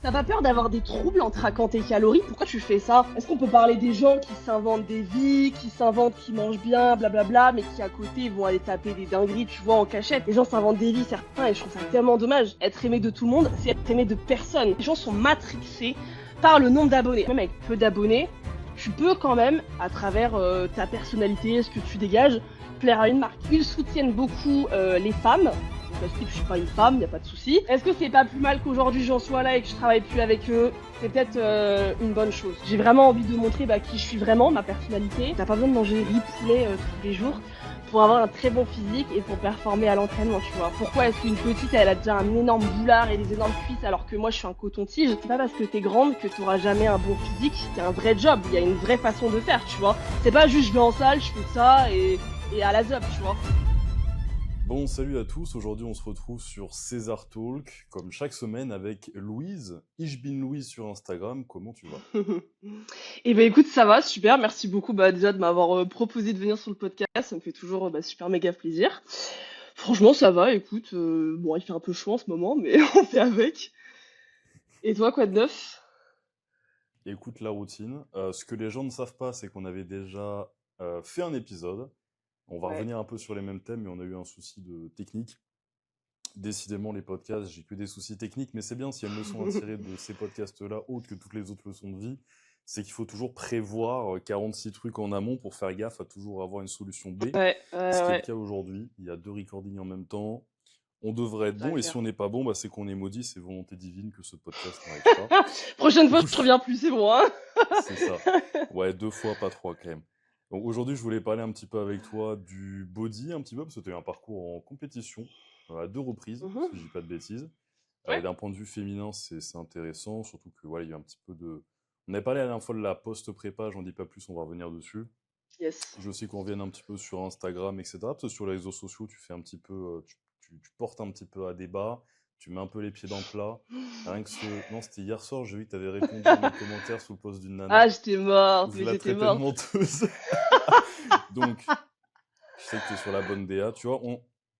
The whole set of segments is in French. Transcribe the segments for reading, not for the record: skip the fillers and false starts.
T'as pas peur d'avoir des troubles en traquant tes calories? Pourquoi tu fais ça? Est-ce qu'on peut parler des gens qui s'inventent des vies, qui s'inventent qu'ils mangent bien, blablabla, mais qui à côté vont aller taper des dingueries, tu vois, en cachette? Les gens s'inventent des vies, certains, et je trouve ça tellement dommage. Être aimé de tout le monde, c'est être aimé de personne. Les gens sont matrixés par le nombre d'abonnés. Même avec peu d'abonnés, tu peux quand même, à travers ta personnalité, ce que tu dégages, plaire à une marque. Ils soutiennent beaucoup les femmes. Parce que je suis pas une femme, y a pas de souci. Est-ce que c'est pas plus mal qu'aujourd'hui j'en sois là et que je travaille plus avec eux? C'est peut-être une bonne chose. J'ai vraiment envie de montrer qui je suis vraiment, ma personnalité. T'as pas besoin de manger riz poulet tous les jours pour avoir un très bon physique et pour performer à l'entraînement, tu vois. Pourquoi est-ce qu'une petite, elle a déjà un énorme boulard et des énormes cuisses alors que moi je suis un coton-tige? C'est pas parce que t'es grande que t'auras jamais un bon physique. C'est un vrai job, il y a une vraie façon de faire, tu vois. C'est pas juste je vais en salle, je fais ça et à la zop, tu vois. Bon, salut à tous. Aujourd'hui, on se retrouve sur César Talk, comme chaque semaine, avec Louise. Ich bin Louise sur Instagram. Comment tu vas? Et ben écoute, ça va, super. Merci beaucoup déjà de m'avoir proposé de venir sur le podcast. Ça me fait toujours super méga plaisir. Franchement, ça va. Écoute, bon, il fait un peu chaud en ce moment, mais on fait avec. Et toi, quoi de neuf? Écoute la routine. Ce que les gens ne savent pas, c'est qu'on avait déjà fait un épisode. On va Ouais. revenir un peu sur les mêmes thèmes, mais on a eu un souci de technique. Décidément, les podcasts, j'ai que des soucis techniques, mais c'est bien s'il y a une leçon à tirer de ces podcasts-là, autre que toutes les autres leçons de vie, c'est qu'il faut toujours prévoir 46 trucs en amont pour faire gaffe à toujours avoir une solution B. Ouais, Ce qui est le ouais. cas aujourd'hui. Il y a 2 recordings en même temps. On devrait être Ça va bon, le et si faire. on n'est pas bon, c'est qu'on est maudit, c'est volonté divine que ce podcast n'arrive pas. Prochaine fois, je reviens plus, c'est bon, hein. C'est ça. Ouais, 2 fois, pas 3 quand même. Donc aujourd'hui, je voulais parler un petit peu avec toi du body, un petit peu, parce que tu as eu un parcours en compétition à 2 reprises, Mhm. si je dis pas de bêtises. Et Ouais. d'un point de vue féminin, c'est intéressant, surtout que voilà, il y a un petit peu de. On avait parlé la dernière fois de la post-prépa, j'en dis pas plus, on va revenir dessus. Yes. Je veux aussi qu'on revienne un petit peu sur Instagram, etc. Parce que sur les réseaux sociaux, tu fais un petit peu, tu portes un petit peu à débat, tu mets un peu les pieds dans le plat. Rien que ce. Non, c'était hier soir, j'ai vu que tu avais répondu à mes commentaires sous le post d'une nana, Ah, j'étais où morte, je mais la j'étais traitais de morte. menteuse. Donc, je sais que tu es sur la bonne DA. Tu vois,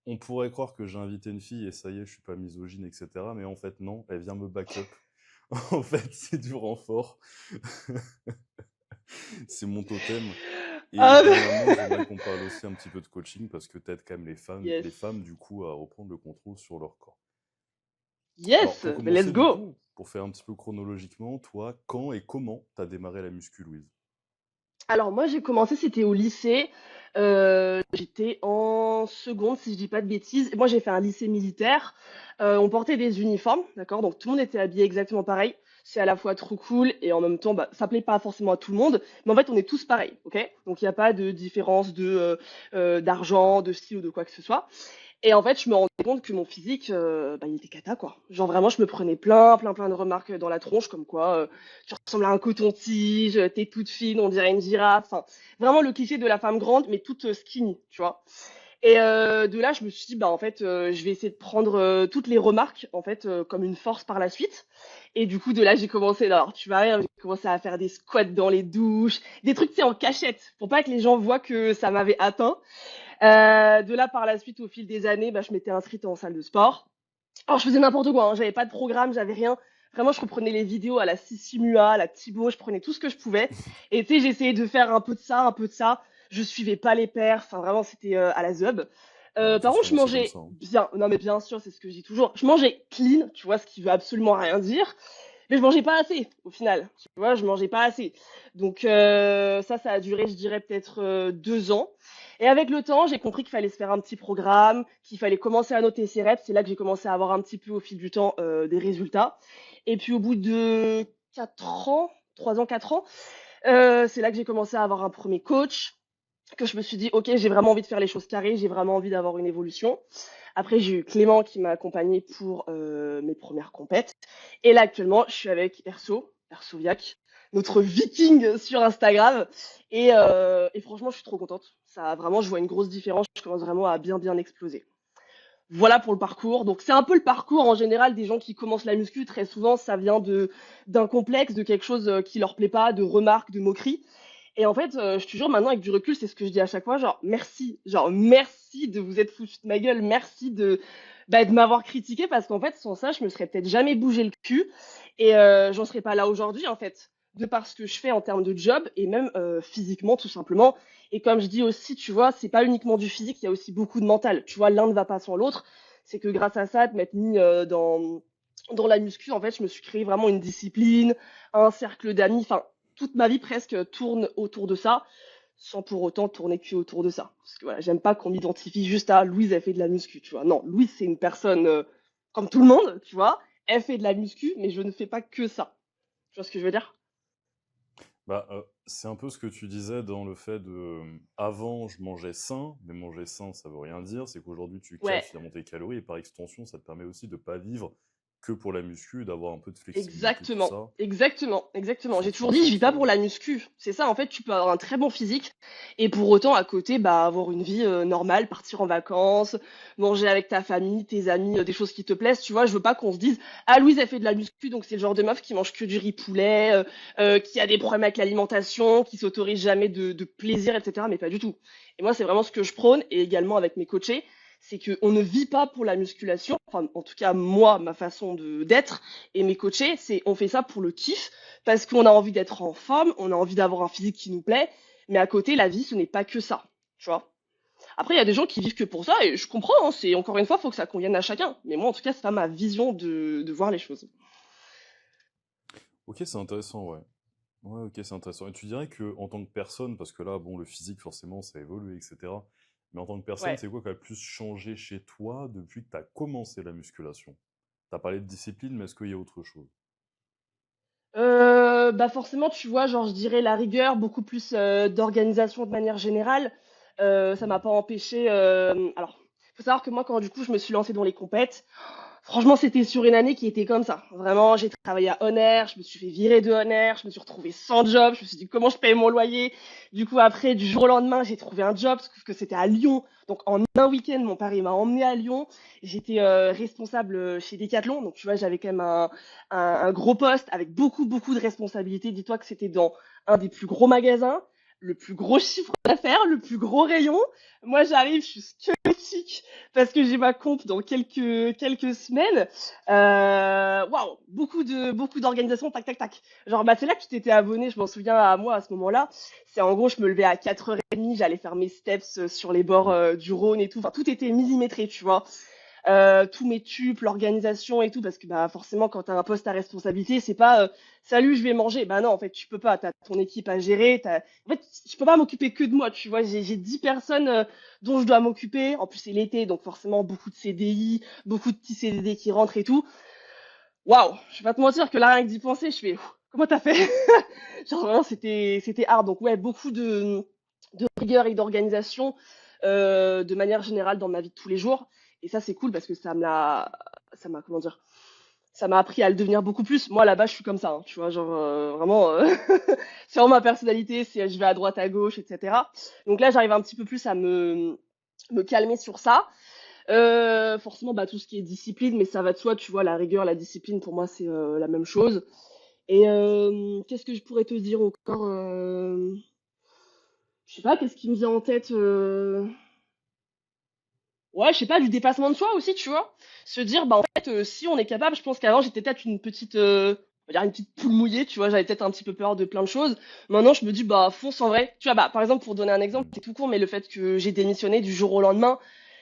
on pourrait croire que j'ai invité une fille et ça y est, je suis pas misogyne, etc. Mais en fait, non, elle vient me back-up. En fait, c'est du renfort. C'est mon totem. Et Ah, dernièrement, j'aimerais qu'on parle aussi un petit peu de coaching parce que t'aides quand même yes. les femmes du coup à reprendre le contrôle sur leur corps. Alors Yes, pour mais let's commencer du go. coup, pour faire un petit peu chronologiquement, toi, quand et comment t'as démarré la muscu, Louise? Alors moi j'ai commencé, c'était au lycée. J'étais en seconde si je dis pas de bêtises. Moi j'ai fait un lycée militaire. On portait des uniformes, d'accord? Donc tout le monde était habillé exactement pareil. C'est à la fois trop cool et en même temps ça plaît pas forcément à tout le monde. Mais en fait on est tous pareils, ok? Donc il n'y a pas de différence d'argent, de style ou de quoi que ce soit. Et en fait, je me rendais compte que mon physique, il était cata, quoi. Genre vraiment, je me prenais plein de remarques dans la tronche, comme quoi tu ressembles à un coton-tige, t'es toute fine, on dirait une girafe. Enfin, vraiment le cliché de la femme grande, mais toute skinny, tu vois. Et de là, je me suis dit, en fait, je vais essayer de prendre toutes les remarques, en fait, comme une force par la suite. Et du coup, de là, j'ai commencé, alors tu vas rire, j'ai commencé à faire des squats dans les douches, des trucs, tu sais, en cachette, pour pas que les gens voient que ça m'avait atteint. De là, par la suite, au fil des années, je m'étais inscrite en salle de sport. Alors, je faisais n'importe quoi, hein. J'avais pas de programme, j'avais rien. Vraiment, je reprenais les vidéos à la Sissi Mua, à la Thibaut, je prenais tout ce que je pouvais. Et tu sais, j'essayais de faire un peu de ça, un peu de ça. Je suivais pas les perfs, enfin, vraiment, c'était à la zeub. On a Par tous contre, je commencé comme mangeais ça, hein. bien. Non, mais bien sûr, c'est ce que je dis toujours. Je mangeais clean, tu vois, ce qui veut absolument rien dire. Mais je mangeais pas assez, au final. Tu vois, je mangeais pas assez. Donc, ça a duré, je dirais, peut-être 2 ans. Et avec le temps, j'ai compris qu'il fallait se faire un petit programme, qu'il fallait commencer à noter ses reps. C'est là que j'ai commencé à avoir un petit peu au fil du temps des résultats. Et puis au bout de 4 ans, 3 ans, 4 ans, c'est là que j'ai commencé à avoir un premier coach, que je me suis dit, ok, j'ai vraiment envie de faire les choses carrées, j'ai vraiment envie d'avoir une évolution. Après, j'ai eu Clément qui m'a accompagné pour mes premières compètes. Et là, actuellement, je suis avec Ersoviac, notre viking sur Instagram. Et franchement, je suis trop contente. Ça, vraiment, je vois une grosse différence. Je commence vraiment à bien exploser. Voilà pour le parcours. Donc, c'est un peu le parcours en général des gens qui commencent la muscu. Très souvent, ça vient d'un complexe, de quelque chose qui leur plaît pas, de remarques, de moqueries. Et en fait, je te jure, maintenant, avec du recul, c'est ce que je dis à chaque fois, genre merci de vous être foutu de ma gueule, merci Bah, de m'avoir critiqué parce qu'en fait, sans ça, je me serais peut-être jamais bougé le cul et j'en serais pas là aujourd'hui, en fait, de par ce que je fais en termes de job et même physiquement, tout simplement. Et comme je dis aussi, tu vois, c'est pas uniquement du physique, il y a aussi beaucoup de mental. Tu vois, l'un ne va pas sans l'autre. C'est que grâce à ça, de m'être mis dans la muscu, en fait, je me suis créé vraiment une discipline, un cercle d'amis. Enfin, toute ma vie presque tourne autour de ça sans pour autant tourner que autour de ça. Parce que voilà, j'aime pas qu'on m'identifie juste à Louise, elle fait de la muscu, tu vois. Non, Louise, c'est une personne comme tout le monde, tu vois. Elle fait de la muscu, mais je ne fais pas que ça. Tu vois ce que je veux dire? Bah, c'est un peu ce que tu disais dans le fait de, avant je mangeais sain, mais manger sain ça veut rien dire. C'est qu'aujourd'hui tu cales Ouais, finalement tes calories et par extension ça te permet aussi de pas vivre que pour la muscu, d'avoir un peu de flexibilité, tout exactement. ça, Exactement, exactement. J'ai sentir toujours dit, je vis pas cette, pour la muscu. C'est ça, en fait, tu peux avoir un très bon physique et pour autant, à côté, bah, avoir une vie normale, partir en vacances, manger avec ta famille, tes amis, des choses qui te plaisent. Tu vois, je veux pas qu'on se dise, ah, Louise, elle fait de la muscu, donc c'est le genre de meuf qui mange que du riz poulet, qui a des problèmes avec l'alimentation, qui s'autorise jamais de plaisir, etc. Mais pas du tout. Et moi, c'est vraiment ce que je prône et également avec mes coachés. C'est qu'on ne vit pas pour la musculation, enfin, en tout cas, moi, ma façon de d'être, et mes coachés, c'est on fait ça pour le kiff, parce qu'on a envie d'être en forme, on a envie d'avoir un physique qui nous plaît, mais à côté, la vie, ce n'est pas que ça, tu vois. Après, il y a des gens qui vivent que pour ça, et je comprends, hein, c'est encore une fois, il faut que ça convienne à chacun. Mais moi, en tout cas, c'est pas ma vision de voir les choses. OK, c'est intéressant, ouais. Ouais, OK, c'est intéressant et tu dirais que en tant que personne, parce que là, bon, le physique forcément ça évolue et cetera, mais en tant que personne, Ouais. c'est quoi qui a le plus changé chez toi depuis que tu as commencé la musculation? Tu as parlé de discipline, mais est-ce qu'il y a autre chose? Bah forcément, tu vois, genre, je dirais la rigueur, beaucoup plus d'organisation de manière générale. Ça m'a pas empêché. Alors, faut savoir que moi, quand du coup, je me suis lancée dans les compètes, franchement, c'était sur une année qui était comme ça. Vraiment, j'ai travaillé à Honor, je me suis fait virer de Honor, je me suis retrouvée sans job, je me suis dit comment je paye mon loyer. Du coup, après, du jour au lendemain, j'ai trouvé un job, sauf que c'était à Lyon. Donc, en un week-end, mon père il m'a emmené à Lyon. J'étais responsable chez Decathlon, donc tu vois, j'avais quand même un gros poste avec beaucoup, beaucoup de responsabilités. Dis-toi que c'était dans un des plus gros magasins, le plus gros chiffre d'affaires, le plus gros rayon. Moi, j'arrive, je suis squelettique parce que j'ai ma comp dans quelques semaines. Waouh, beaucoup d'organisation, tac tac tac. Genre bah c'est là que tu t'étais abonné, je m'en souviens à moi à ce moment-là. C'est en gros je me levais à 4h30, j'allais faire mes steps sur les bords Mmh. du Rhône et tout. Enfin tout était millimétré, tu vois. Tous mes tubes, l'organisation et tout, parce que bah forcément quand t'as un poste à responsabilité, c'est pas salut je vais manger. Bah non en fait tu peux pas, t'as ton équipe à gérer. En fait je peux pas m'occuper que de moi, tu vois. J'ai 10 personnes dont je dois m'occuper. En plus c'est l'été, donc forcément beaucoup de CDI, beaucoup de petits CDD qui rentrent et tout. Waouh, je vais pas te mentir que là rien que d'y penser, je fais comment t'as fait? Genre vraiment c'était hard. Donc ouais beaucoup de rigueur et d'organisation de manière générale dans ma vie de tous les jours. Et ça, c'est cool parce que comment dire, ça m'a appris à le devenir beaucoup plus. Moi, là-bas, je suis comme ça, hein, tu vois, genre, vraiment, c'est vraiment ma personnalité, c'est je vais à droite, à gauche, etc. Donc là, j'arrive un petit peu plus à me calmer sur ça. Forcément, bah, tout ce qui est discipline, mais ça va de soi, tu vois, la rigueur, la discipline, pour moi, c'est la même chose. Et qu'est-ce que je pourrais te dire encore je sais pas, qu'est-ce qui me vient en tête Ouais, je sais pas, du dépassement de soi aussi, tu vois. Se dire, bah en fait, si on est capable, je pense qu'avant j'étais peut-être une petite, on va dire une petite poule mouillée, tu vois, j'avais peut-être un petit peu peur de plein de choses. Maintenant, je me dis, bah fonce en vrai. Tu vois, bah par exemple, pour donner un exemple, Mmh. c'est tout court, mais le fait que j'ai démissionné du jour au lendemain,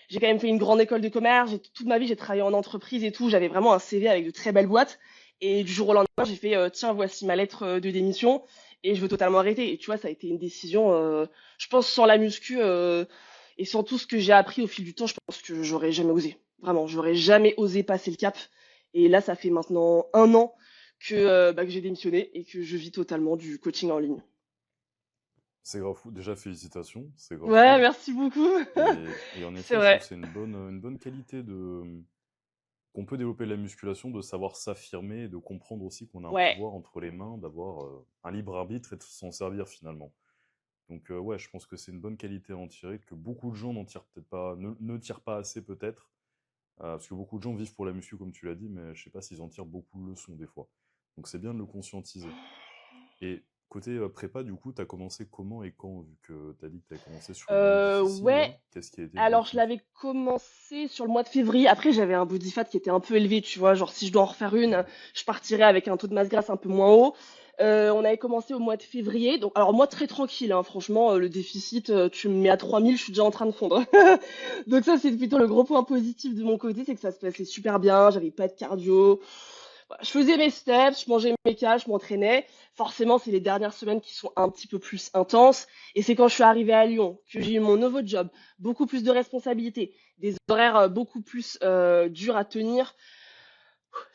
j'ai quand même fait une grande école de commerce, toute ma vie j'ai travaillé en entreprise et tout, j'avais vraiment un CV avec de très belles boîtes. Et du jour au lendemain, j'ai fait, tiens, voici ma lettre de démission et je veux totalement arrêter. Et tu vois, ça a été une décision, je pense, sans la muscu. Et sans tout ce que j'ai appris au fil du temps, je pense que j'aurais jamais osé. Vraiment, j'aurais jamais osé passer le cap. Et là, ça fait maintenant un an que j'ai démissionné et que je vis totalement du coaching en ligne. C'est grave fou. Déjà félicitations, c'est grave Ouais, cool merci beaucoup. et en C'est effet, je trouve vrai. que c'est une bonne qualité qu'on peut développer la musculation, de savoir s'affirmer et de comprendre aussi qu'on a un Ouais. pouvoir entre les mains, d'avoir, un libre arbitre et de s'en servir finalement. Donc ouais, je pense que c'est une bonne qualité à en tirer, que beaucoup de gens n'en tirent peut-être pas, ne tirent pas assez peut-être, parce que beaucoup de gens vivent pour la muscu comme tu l'as dit, mais je sais pas s'ils en tirent beaucoup de leçons des fois. Donc c'est bien de le conscientiser. Et Côté prépa, du coup, tu as commencé comment et quand, vu que tu as dit que tu as commencé sur une année difficile, Ouais, là? Qu'est-ce qui a été le alors je déclic? l'avais commencé sur le mois de février. Après, j'avais un body fat qui était un peu élevé, tu vois. Genre, si je dois en refaire une, Ouais. je partirais avec un taux de masse grasse un peu moins haut. On avait commencé au mois de février. Donc, alors moi, très tranquille, hein, franchement, le déficit, tu me mets à 3000, je suis déjà en train de fondre. Donc ça, c'est plutôt le gros point positif de mon côté, c'est que ça se passait super bien, j'avais pas de cardio. Voilà, je faisais mes steps, je mangeais mes cas, je m'entraînais. Forcément, c'est les dernières semaines qui sont un petit peu plus intenses. Et c'est quand je suis arrivée à Lyon que j'ai eu mon nouveau job, beaucoup plus de responsabilités, des horaires beaucoup plus durs à tenir.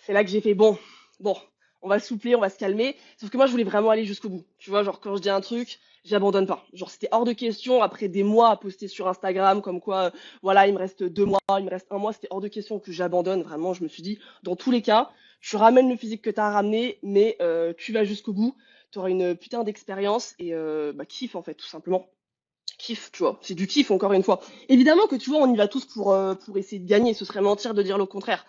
C'est là que j'ai fait bon, on va soupler, on va se calmer. Sauf que moi, je voulais vraiment aller jusqu'au bout. Tu vois, genre quand je dis un truc, j'abandonne pas. Genre c'était hors de question après des mois à poster sur Instagram comme quoi, voilà, il me reste 2 mois, il me reste un mois, c'était hors de question que j'abandonne. Vraiment, je me suis dit, dans tous les cas, tu ramènes le physique que t'as ramené, mais tu vas jusqu'au bout. T'auras une putain d'expérience et bah kiffe en fait, tout simplement. Kiff, tu vois, c'est du kiff encore une fois. Évidemment que tu vois, on y va tous pour essayer de gagner, ce serait mentir de dire le contraire.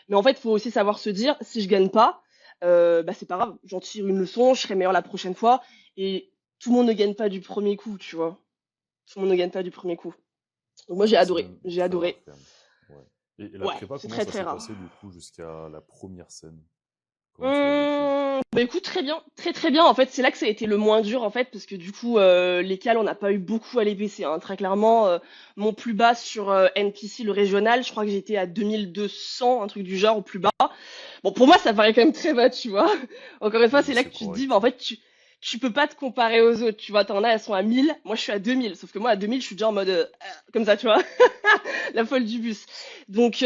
Mais en fait, il faut aussi savoir se dire, si je gagne pas, bah c'est pas grave, j'en tire une leçon, je serai meilleur la prochaine fois. Et tout le monde ne gagne pas du premier coup, tu vois. Tout le monde ne gagne pas du premier coup. Donc moi C'est même j'ai très rare, adoré. quand même. Ouais. Et la Ouais, prépa, c'est comment très ça très s'est passé, rare. du coup, jusqu'à la première scène? Comment tu l'as vécu? Bah écoute, très bien, très très bien. En fait, c'est là que ça a été le moins dur en fait, parce que du coup, les cales, on n'a pas eu beaucoup à les baisser, hein. Très clairement, mon plus bas sur NPC, le régional, je crois que j'étais à 2200, un truc du genre, au plus bas. Bon, pour moi, ça paraît quand même très bas, tu vois. Encore une fois, c'est là C'est que tu te dis, bah, correct. en fait, tu peux pas te comparer aux autres, tu vois. T'en as, elles sont à 1000, moi, je suis à 2000. Sauf que moi, à 2000, je suis déjà en mode, comme ça, tu vois. La folle du bus. Donc,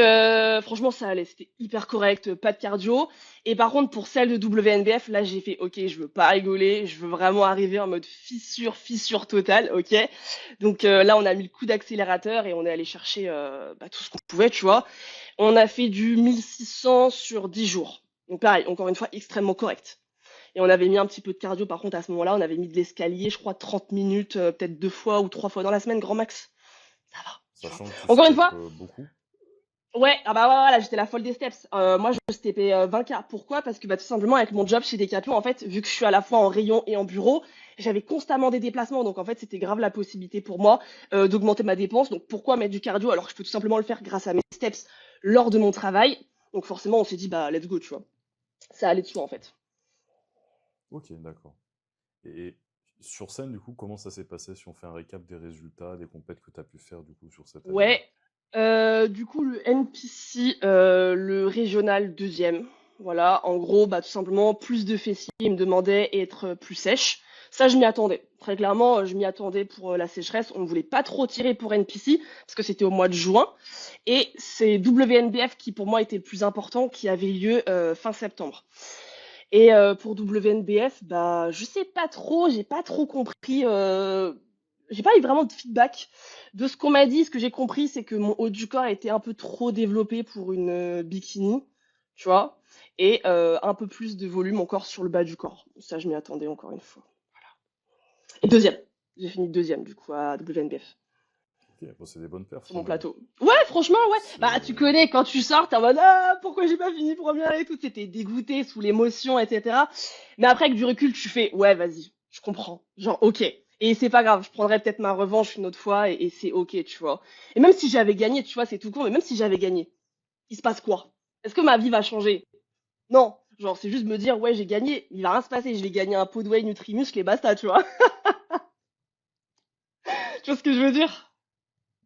franchement, ça allait. C'était hyper correct, pas de cardio. Et par contre, pour celle de WNBF, là, j'ai fait, ok, je veux pas rigoler, je veux vraiment arriver en mode fissure totale, ok. Donc là, on a mis le coup d'accélérateur et on est allé chercher bah, tout ce qu'on pouvait, tu vois. On a fait du 1600 sur 10 jours. Donc pareil, encore une fois, extrêmement correct. Et on avait mis un petit peu de cardio, par contre, à ce moment-là, on avait mis de l'escalier, je crois, 30 minutes, peut-être 2 fois ou 3 fois dans la semaine, grand max. Ça va, tu vois. Sachant que tu Encore une steps fois, beaucoup. ouais, ah bah ouais, voilà, j'étais la folle des steps. Moi, je steppais 20K. Pourquoi? Parce que bah, tout simplement, avec mon job chez Decathlon, en fait, vu que je suis à la fois en rayon et en bureau, j'avais constamment des déplacements. Donc, en fait, c'était grave la possibilité pour moi d'augmenter ma dépense. Donc, pourquoi mettre du cardio alors que je peux tout simplement le faire grâce à mes steps lors de mon travail? Donc, forcément, on s'est dit, bah, let's go, tu vois. Ça allait de soi, en fait. Ok, d'accord. Et sur scène, du coup, comment ça s'est passé si on fait un récap des résultats, des compètes que tu as pu faire, du coup, sur cette année-là? Ouais. Du coup, le NPC, le régional deuxième. Voilà, en gros, bah, tout simplement, plus de fessiers. Il me demandait être plus sèche. Ça, je m'y attendais. Très clairement, je m'y attendais pour la sécheresse. On ne voulait pas trop tirer pour NPC parce que c'était au mois de juin. Et c'est WNBF qui, pour moi, était le plus important, qui avait lieu fin septembre. Et pour WNBF, bah, je sais pas trop, j'ai pas trop compris. J'ai pas eu vraiment de feedback de ce qu'on m'a dit. Ce que j'ai compris, c'est que mon haut du corps était un peu trop développé pour une bikini, tu vois, et un peu plus de volume encore sur le bas du corps. Ça, je m'y attendais encore une fois. Et deuxième, j'ai fini deuxième du coup à WNBF Ok, bon, c'est des bonnes perfs sur quand mon même. plateau. Ouais, franchement, ouais. Bah, tu C'est... connais quand tu sors, t'es en mode ah pourquoi j'ai pas fini première et tout. T'étais dégoûté sous l'émotion, etc. Mais après, avec du recul, tu fais ouais, vas-y, je comprends. Genre ok. Et c'est pas grave, je prendrai peut-être ma revanche une autre fois et c'est ok, tu vois. Et même si j'avais gagné, tu vois, c'est tout con, mais même si j'avais gagné, il se passe quoi? Est-ce que ma vie va changer? Non. Genre, c'est juste me dire, ouais, j'ai gagné, il va rien se passer, je vais gagner un pot de whey Nutrimuscle et basta, tu vois. Tu vois ce que je veux dire?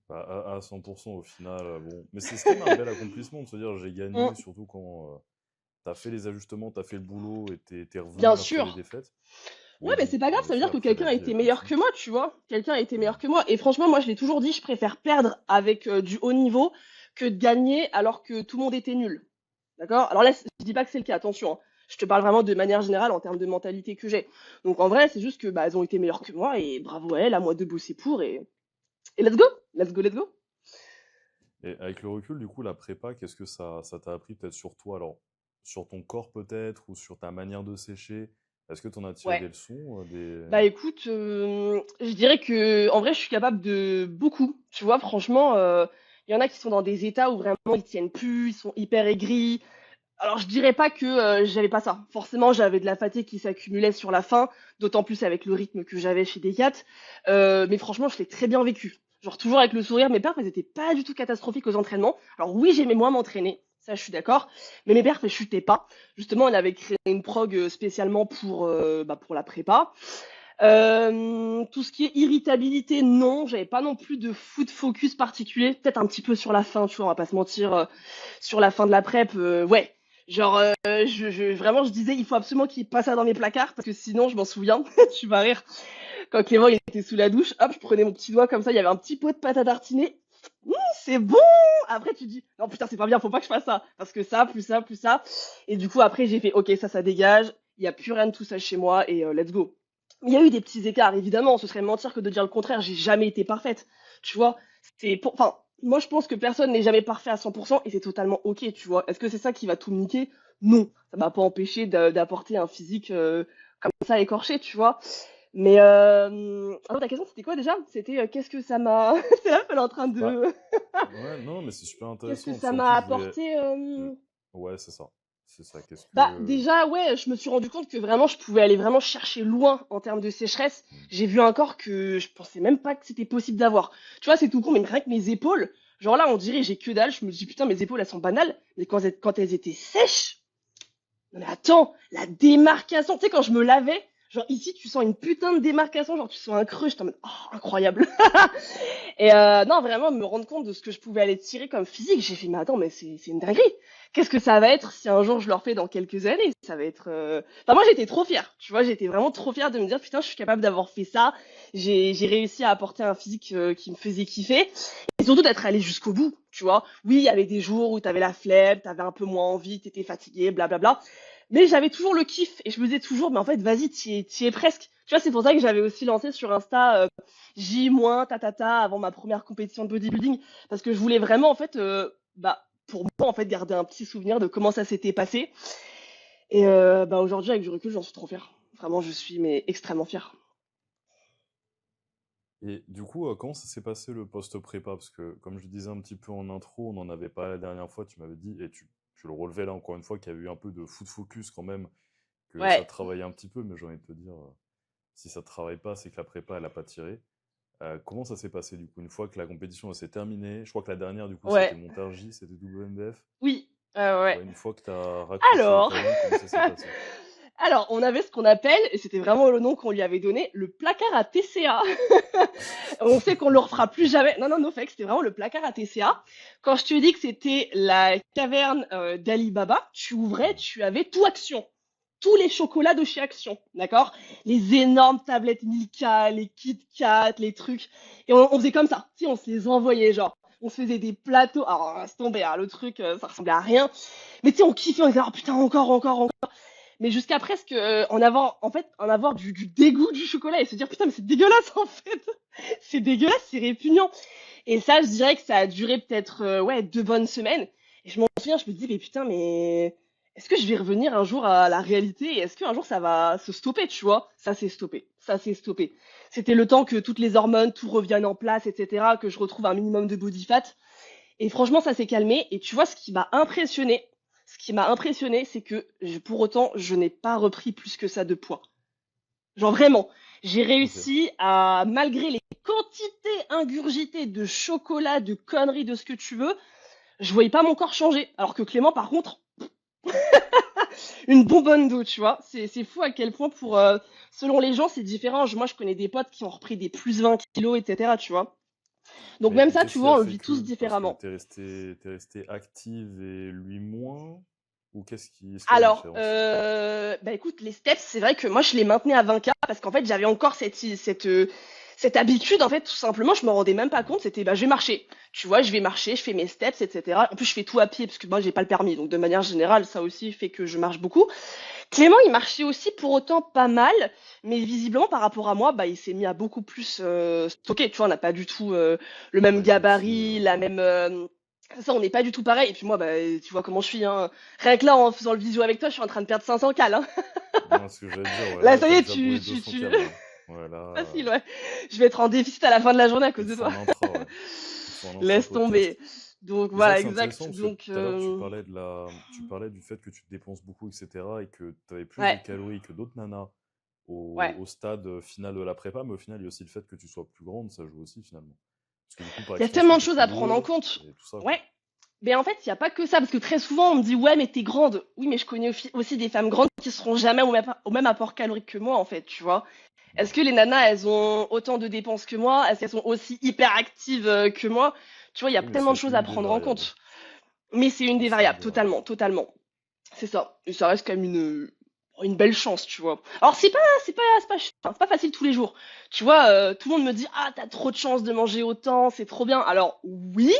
Bah, à 100% au final, bon. Mais c'est quand même un bel accomplissement de se dire j'ai Mm, gagné, surtout quand tu as fait les ajustements, tu as fait le boulot et t'es bien revenu après les sûr. défaites. Ouais, Mais mais bon, c'est pas grave, en ça veut effet, dire que après la quelqu'un a vie, été elle meilleur que continue. moi, tu vois. Quelqu'un a été Ouais. meilleur que moi. Et franchement, moi, je l'ai toujours dit, je préfère perdre avec du haut niveau que de gagner alors que tout le monde était nul. D'accord? Alors là, je dis pas que c'est le cas, attention, hein. Je te parle vraiment de manière générale en termes de mentalité que j'ai. Donc en vrai, c'est juste que bah, elles ont été meilleures que moi et bravo à elles, à moi de bosser pour et let's go! Let's go, let's go! Et avec le recul, du coup, la prépa, qu'est-ce que ça t'a appris peut-être sur toi? Alors, sur ton corps peut-être, ou sur ta manière de sécher? Est-ce que tu en as tiré Ouais. des leçons? Des... Bah écoute, je dirais que en vrai, je suis capable de beaucoup. Tu vois, franchement, il y en a qui sont dans des états où vraiment ils tiennent plus, ils sont hyper aigris. Alors, je dirais pas que j'avais pas ça. Forcément, j'avais de la fatigue qui s'accumulait sur la fin, d'autant plus avec le rythme que j'avais chez Decat. Mais franchement, je l'ai très bien vécu. Genre, toujours avec le sourire. Mes perfs, elles étaient pas du tout catastrophiques aux entraînements. Alors, oui, j'aimais moins m'entraîner. Ça, je suis d'accord. Mais mes perfs, elles chutaient pas. Justement, on avait créé une prog spécialement pour la prépa. Tout ce qui est irritabilité, non. J'avais pas non plus de foot focus particulier. Peut-être un petit peu sur la fin, tu vois, on va pas se mentir. Sur la fin de la prep, ouais. Genre, vraiment, je disais, il faut absolument qu'il passe ça dans mes placards, parce que sinon, je m'en souviens, tu vas rire. Quand Clément, il était sous la douche, hop, je prenais mon petit doigt comme ça, il y avait un petit pot de pâte à tartiner. C'est bon! Après, tu dis, non, putain, c'est pas bien, faut pas que je fasse ça. Parce que ça, plus ça, plus ça. Et du coup, après, j'ai fait, ok, ça dégage. Il y a plus rien de tout ça chez moi et let's go. Il y a eu des petits écarts, évidemment. Ce serait mentir que de dire le contraire. J'ai jamais été parfaite. Tu vois, enfin, moi, je pense que personne n'est jamais parfait à 100% et c'est totalement ok, tu vois. Est-ce que c'est ça qui va tout niquer? Non. Ça m'a pas empêché d'apporter un physique comme ça écorché, tu vois. Mais alors ta question c'était quoi déjà? C'était qu'est-ce que ça m'a. C'est là, elle est en train Bah, de. ouais, non, mais c'est super Qu'est-ce que intéressant, parce ça qu'en m'a plus, je voulais. apporté Ouais, c'est ça. C'est ça. Qu'est-ce Bah que. déjà ouais, je me suis rendu compte que vraiment je pouvais aller vraiment chercher loin en termes de sécheresse. Hmm. J'ai vu un corps que je pensais même pas que c'était possible d'avoir. Tu vois, c'est tout con, mais rien que mes épaules, genre là on dirait j'ai que dalle. Je me dis putain mes épaules elles sont banales, mais quand elles étaient sèches. Non mais attends, la démarcation, tu sais, quand je me lavais, genre ici, tu sens une putain de démarcation, genre tu sens un creux, j'étais en mode, oh, incroyable. Et non, vraiment, me rendre compte de ce que je pouvais aller tirer comme physique, j'ai fait, mais attends, mais c'est une dinguerie. Qu'est-ce que ça va être si un jour je le refais dans quelques années? Ça va être... Enfin, moi, j'étais trop fière, tu vois, j'étais vraiment trop fière de me dire, putain, je suis capable d'avoir fait ça. J'ai réussi à apporter un physique qui me faisait kiffer. Et surtout d'être allée jusqu'au bout, tu vois. Oui, il y avait des jours où t'avais la flemme, t'avais un peu moins envie, t'étais fatigué, blablabla. Mais j'avais toujours le kiff et je me disais toujours, mais en fait, vas-y, t'y es presque. Tu vois, c'est pour ça que j'avais aussi lancé sur Insta J- tatata avant ma première compétition de bodybuilding parce que je voulais vraiment, en fait, pour moi, en fait, garder un petit souvenir de comment ça s'était passé. Et aujourd'hui, avec du recul, j'en suis trop fière. Vraiment, je suis mais extrêmement fière. Et du coup, comment ça s'est passé le post-prépa? Parce que, comme je disais un petit peu en intro, on en avait parlé la dernière fois, tu m'avais dit, et tu le relevais là encore une fois, qu'il y a eu un peu de foot focus quand même, que ça Ouais. travaillait un petit peu, mais j'ai envie de te dire, si ça ne travaille pas, c'est que la prépa, elle n'a pas tiré. Comment ça s'est passé du coup, une fois que la compétition elle s'est terminée? Je crois que la dernière, du coup, c'était Ouais. Montargis, c'était WMDF. Oui. Ouais. Ouais, une fois que tu as raccroché les Alors, talons, comment ça s'est passé? alors, on avait ce qu'on appelle, et c'était vraiment le nom qu'on lui avait donné, le placard à TCA. On sait qu'on le refera plus jamais. Non, non, no fake, c'était vraiment le placard à TCA. Quand je te dis que c'était la caverne d'Ali Baba, tu ouvrais, Hmm. tu avais tout Action. Tous les chocolats de chez Action, d'accord? Les énormes tablettes Milka, les Kit Kat, les trucs. Et on faisait comme ça. Tu sais, on se les envoyait, genre. On se faisait des plateaux. Alors, c'est tombé, hein, le truc, ça ressemblait à rien. Mais tu sais, on kiffait, on disait, oh putain, encore, encore, encore. Mais jusqu'à presque en avoir du dégoût du chocolat et se dire, putain, mais c'est dégueulasse, en fait. C'est dégueulasse, c'est répugnant. Et ça, je dirais que ça a duré peut-être ouais 2 bonnes semaines. Et je m'en souviens, je me dis mais putain, mais est-ce que je vais revenir un jour à la réalité et est-ce qu'un jour ça va se stopper, tu vois? Ça s'est stoppé, ça s'est stoppé. C'était le temps que toutes les hormones, tout revienne en place, etc., que je retrouve un minimum de body fat. Et franchement, ça s'est calmé. Et tu vois, ce qui m'a impressionné, c'est que pour autant, je n'ai pas repris plus que ça de poids. Genre vraiment, j'ai Ok. réussi à, malgré les quantités ingurgitées de chocolat, de conneries, de ce que tu veux, je voyais pas mon corps changer. Alors que Clément, par contre, une bonbonne d'eau, tu vois. C'est fou à quel point selon les gens, c'est différent. Moi, je connais des potes qui ont repris des plus 20 kilos, etc., tu vois. Donc Mais même ça, qu'est-ce tu qui a vois, on le fait vit tous que? Parce que différemment. t'es resté active et lui moins? Ou est-ce qu'il y a une Alors, différence? bah écoute, les steps, c'est vrai que moi je les maintenais à 20K parce qu'en fait j'avais encore cette habitude, en fait, tout simplement, je me rendais même pas compte, c'était bah je vais marcher. Tu vois, je vais marcher, je fais mes steps, etc. En plus, je fais tout à pied parce que moi j'ai pas le permis, donc de manière générale, ça aussi fait que je marche beaucoup. Clément, il marchait aussi pour autant pas mal, mais visiblement par rapport à moi, bah il s'est mis à beaucoup plus stocker. Tu vois, on n'a pas du tout le même Ouais, petit, gabarit, la ouais. même. Ça, on n'est pas du tout pareil. Et puis moi, bah, tu vois comment je suis. Hein. Rien que là, en faisant le visio avec toi, je suis en train de perdre 500 cales. Hein. Non, ce que j'allais te dire, ouais, Là, là, ça y t'as est, déjà tu, brûlé tu, 200 tu... cales, là. Ouais, là, Facile, ouais. Je vais être en déficit à la fin de la journée à il cause te de faut toi. un intra, ouais. Il te faut un intra Laisse podcast. tomber. Donc Mais c'est vrai voilà, que c'est exact. intéressant parce que Donc, tout à l'heure, tu parlais du fait que tu te dépenses beaucoup, etc. et que tu avais plus de ouais, calories que d'autres nanas ouais. au stade final de la prépa, mais au final, il y a aussi le fait que tu sois plus grande, ça joue aussi finalement. Parce que du coup, par Il y a extension, tellement de tu es choses plus à prendre en lourd compte. et tout ça, quoi. Ouais. Mais en fait, il n'y a pas que ça, parce que très souvent, on me dit, ouais, mais t'es grande. Oui, mais je connais aussi des femmes grandes qui seront jamais au même apport calorique que moi, en fait, tu vois. Ouais. Est-ce que les nanas, elles ont autant de dépenses que moi? Est-ce qu'elles sont aussi hyper actives que moi? Tu vois, il y a Oui, mais tellement de c'est choses à une des prendre en variables. compte. Mais c'est une Mais des c'est une variables, des variables. totalement, totalement. C'est ça. Et ça reste quand même une belle chance, tu vois. Alors, c'est pas facile tous les jours. Tu vois, tout le monde me dit, ah, t'as trop de chance de manger autant, c'est trop bien. Alors, oui,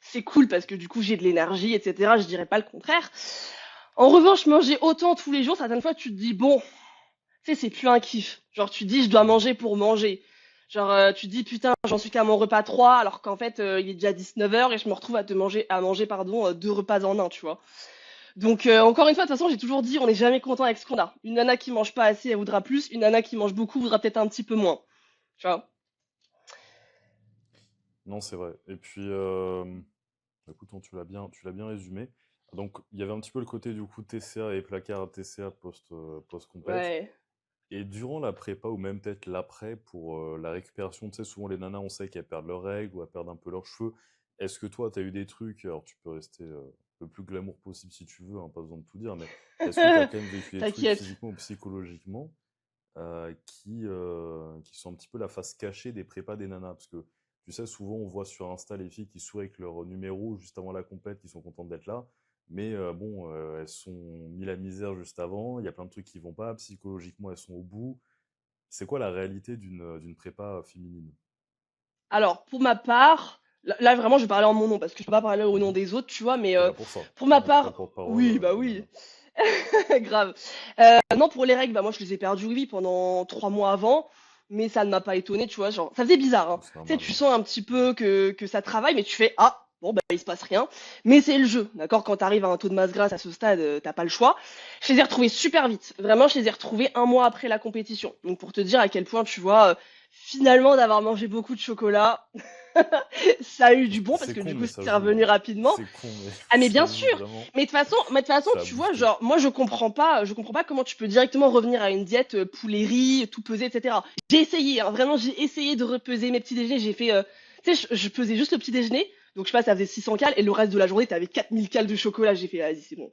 c'est cool parce que du coup, j'ai de l'énergie, etc. Je dirais pas le contraire. En revanche, manger autant tous les jours, certaines fois, tu te dis, bon, tu sais, c'est plus un kiff. Genre, tu te dis, je dois Ouais. manger pour manger. Genre, tu te dis, putain, j'en suis qu'à mon repas 3, alors qu'en fait, il est déjà 19 h et je me retrouve à manger, pardon, deux repas en un, tu vois. Donc, encore une fois, de toute façon, j'ai toujours dit, on n'est jamais content avec ce qu'on a. Une nana qui mange pas assez, elle voudra plus. Une nana qui mange beaucoup voudra peut-être un petit peu moins. Tu vois? Non, c'est vrai. Et puis, écoute, non, tu l'as bien résumé. Donc, il y avait un petit peu le côté du coup TCA et placard à TCA post-compète. Ouais. Et durant la prépa ou même peut-être l'après pour la récupération, tu sais, souvent les nanas, on sait qu'elles perdent leurs règles ou elles perdent un peu leurs cheveux. Est-ce que toi, tu as eu des trucs, alors tu peux rester le plus glamour possible si tu veux, hein, pas besoin de tout dire, mais est-ce que tu as quand même vécu des trucs T'inquiète. physiquement ou psychologiquement qui sont un petit peu la face cachée des prépas des nanas? Parce que tu sais, souvent on voit sur Insta les filles qui sourient avec leur numéro juste avant la compète, qui sont contentes d'être là. Mais bon, elles sont mis la misère juste avant, il y a plein de trucs qui vont pas, psychologiquement elles sont au bout. C'est quoi la réalité d'une prépa féminine? Alors, pour ma part, là, vraiment, je vais parler en mon nom parce que je peux pas parler au nom Mhm. des autres, tu vois, mais T'es là pour ça. pour ma Hein, t'es pas le part, porte-parole oui, bah des oui, nanas. grave. Non, pour les règles, bah moi, je les ai perdues, oui, pendant 3 mois avant, mais ça ne m'a pas étonné, tu vois, genre, ça faisait bizarre, hein. C'est Tu sais, normal, tu ouais. sens un petit peu que ça travaille, mais tu fais, ah, bon, bah, il se passe rien. Mais c'est le jeu, d'accord? Quand t'arrives à un taux de masse grasse à ce stade, t'as pas le choix. Je les ai retrouvés super vite. Vraiment, je les ai retrouvés un mois après la compétition. Donc, pour te dire à quel point, tu vois, finalement, d'avoir mangé beaucoup de chocolat, ça a eu du bon parce C'est que con, du coup, mais ça c'est joue, revenu hein. rapidement. C'est con, mais Ah mais bien ça sûr. joue vraiment. Mais de toute façon, Ça a tu vois, boosté. genre moi je comprends pas comment tu peux directement revenir à une diète poulet riz, tout pesé, etc. J'ai essayé, hein, vraiment j'ai essayé de repeser mes petits déjeuners. J'ai fait, tu sais, je pesais juste le petit déjeuner, donc je sais pas, ça faisait 600 cales et le reste de la journée t'avais 4000 cales de chocolat. J'ai fait, vas-y c'est bon,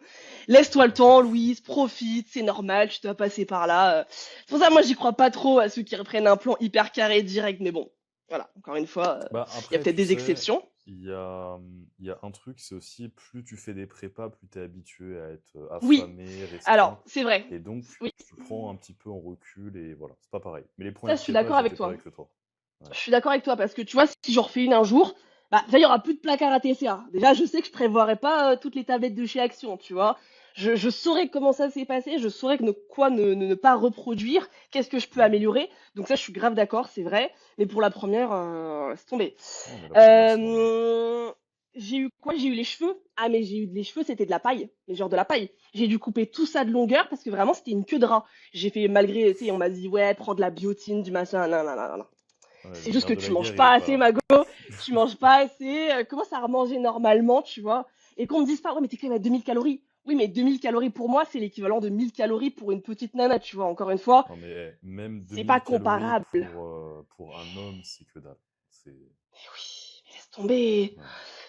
laisse-toi le temps, Louise, profite, c'est normal, tu dois passer par là. C'est pour ça moi j'y crois pas trop à ceux qui reprennent un plan hyper carré direct, mais bon, voilà, encore une fois, Bah il y a après, peut-être tu des sais, exceptions. il y a un truc, c'est aussi plus tu fais des prépas, plus tu es habitué à être Oui, affamé, restreint. alors c'est vrai. Et donc, Oui, tu prends un petit peu en recul et voilà, c'est pas pareil. Mais les ça premières je suis prépas, d'accord avec j'étais toi. pareil que toi. Ouais. Je suis d'accord avec toi parce que tu vois, si j'en refais une un jour, bah déjà il y aura plus de placard à TCA. Déjà, je sais que je prévoirai pas toutes les tablettes de chez Action, tu vois. Je saurais comment ça s'est passé, je saurais quoi ne pas reproduire, qu'est-ce que je peux améliorer. Donc ça, je suis grave d'accord, c'est vrai. Mais pour la première, laisse tomber. Non, mais la première, c'est normal. Euh, j'ai eu quoi? J'ai eu les cheveux. Ah mais j'ai eu les cheveux, c'était de la paille, mais genre de la paille. J'ai dû couper tout ça de longueur parce que vraiment c'était une queue de rat. J'ai fait malgré, tu sais, on m'a dit ouais, prends de la biotine, du machin, non, non, non, non. Ouais, C'est le juste nerf que de tu la guerre, manges il pas est pas assez, là. Mago. Tu manges pas assez. Commence à remanger normalement, tu vois. Et qu'on me dise pas, ouais, mais t'es quand même à 2000 calories. Oui, mais 2000 calories pour moi, c'est l'équivalent de 1000 calories pour une petite nana, tu vois. Encore une fois, Non, mais même c'est pas 2000 calories comparable. Mais pour un homme, c'est que dalle. C'est... oui, mais laisse tomber. Ouais.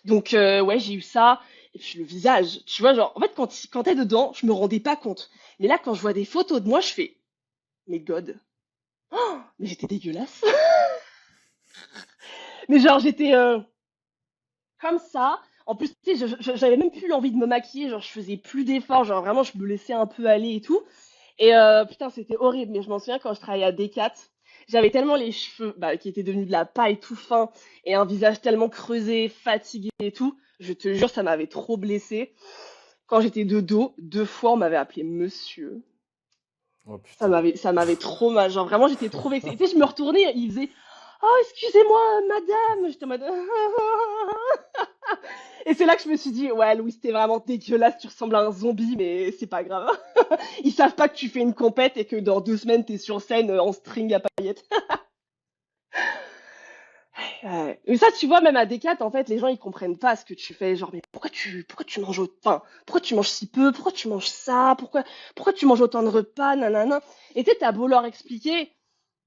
Donc, ouais, j'ai eu ça. Et puis le visage, tu vois, genre, en fait, quand t'es dedans, je me rendais pas compte. Mais là, quand je vois des photos de moi, je fais, mais God, mais j'étais dégueulasse. Mais genre, j'étais comme ça. En plus, tu sais, j'avais même plus l'envie de me maquiller, genre je faisais plus d'efforts, genre vraiment je me laissais un peu aller et tout. Et putain, c'était horrible, mais je m'en souviens quand je travaillais à Decat, j'avais tellement les cheveux bah, qui étaient devenus de la paille tout fin et un visage tellement creusé, fatigué et tout. Je te jure, ça m'avait trop blessé. Quand j'étais de dos, 2 fois on m'avait appelé monsieur. Oh Ça putain. m'avait, ça m'avait trop mal. Genre vraiment, j'étais trop vexée. Tu sais, je me retournais, il faisait, oh excusez-moi, madame. J'étais en mode, et c'est là que je me suis dit, ouais, Louis, t'es vraiment dégueulasse, tu ressembles à un zombie, mais c'est pas grave. Ils savent pas que tu fais une compète et que dans 2 semaines, t'es sur scène en string à paillettes. Mais ça, tu vois, même à Decat, en fait, les gens, ils comprennent pas ce que tu fais. Genre, mais pourquoi tu manges autant? Pourquoi tu manges si peu? Pourquoi tu manges ça? Pourquoi tu manges autant de repas? Nanana. Et tu sais, t'as beau leur expliquer.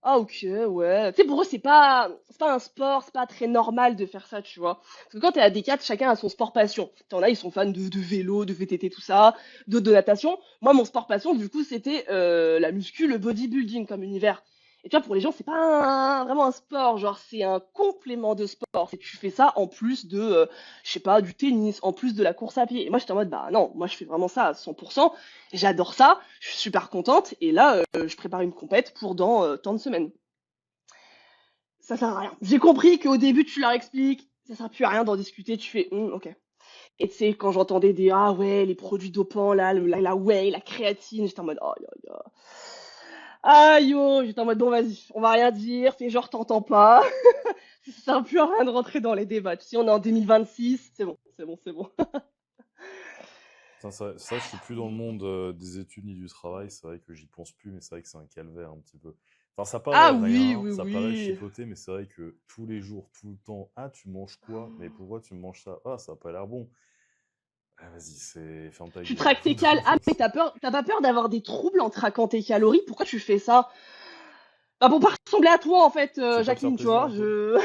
Ah, ok, ouais. Tu sais, pour eux, c'est pas un sport, c'est pas très normal de faire ça, tu vois. Parce que quand t'es à Decat, chacun a son sport passion. T'en as, ils sont fans de vélo, de VTT, tout ça, d'autres de natation. Moi, mon sport passion, du coup, c'était la muscu, le bodybuilding comme univers. Et tu vois, pour les gens, c'est pas vraiment un sport, genre, c'est un complément de sport. C'est que tu fais ça en plus de, je sais pas, du tennis, en plus de la course à pied. Et moi, j'étais en mode, bah non, moi, je fais vraiment ça à 100%. J'adore ça, je suis super contente. Et là, je prépare une compète pour dans tant de semaines. Ça sert à rien. J'ai compris qu'au début, tu leur expliques, ça sert plus à rien d'en discuter, tu fais, ok. Et tu sais, quand j'entendais des, ah ouais, les produits dopants, là, la whey, la créatine, j'étais en mode, oh, aïe, yo, j'étais en mode, bon, vas-y, on va rien dire, fais genre, t'entends pas. Ça sert plus à rien de rentrer dans les débats. Si on est en 2026, c'est bon, c'est bon, c'est bon. Putain, ça, je suis plus dans le monde des études ni du travail. C'est vrai que j'y pense plus, mais c'est vrai que c'est un calvaire un petit peu. Enfin, ça Ah paraît oui, rien, oui, ça paraît oui. chipoter, mais c'est vrai que tous les jours, tout le temps, ah, tu manges quoi? Mais pourquoi tu manges ça? Ah, ça a pas l'air bon. Ah, vas-y, ferme ta Tu gueule. traques tes calories. Ah, mais t'as pas peur d'avoir des troubles en traquant tes calories? Pourquoi tu fais ça? Bah, pour pas ressembler à toi, en fait, C'est pas te faire Jacqueline, tu plaisir vois. un peu?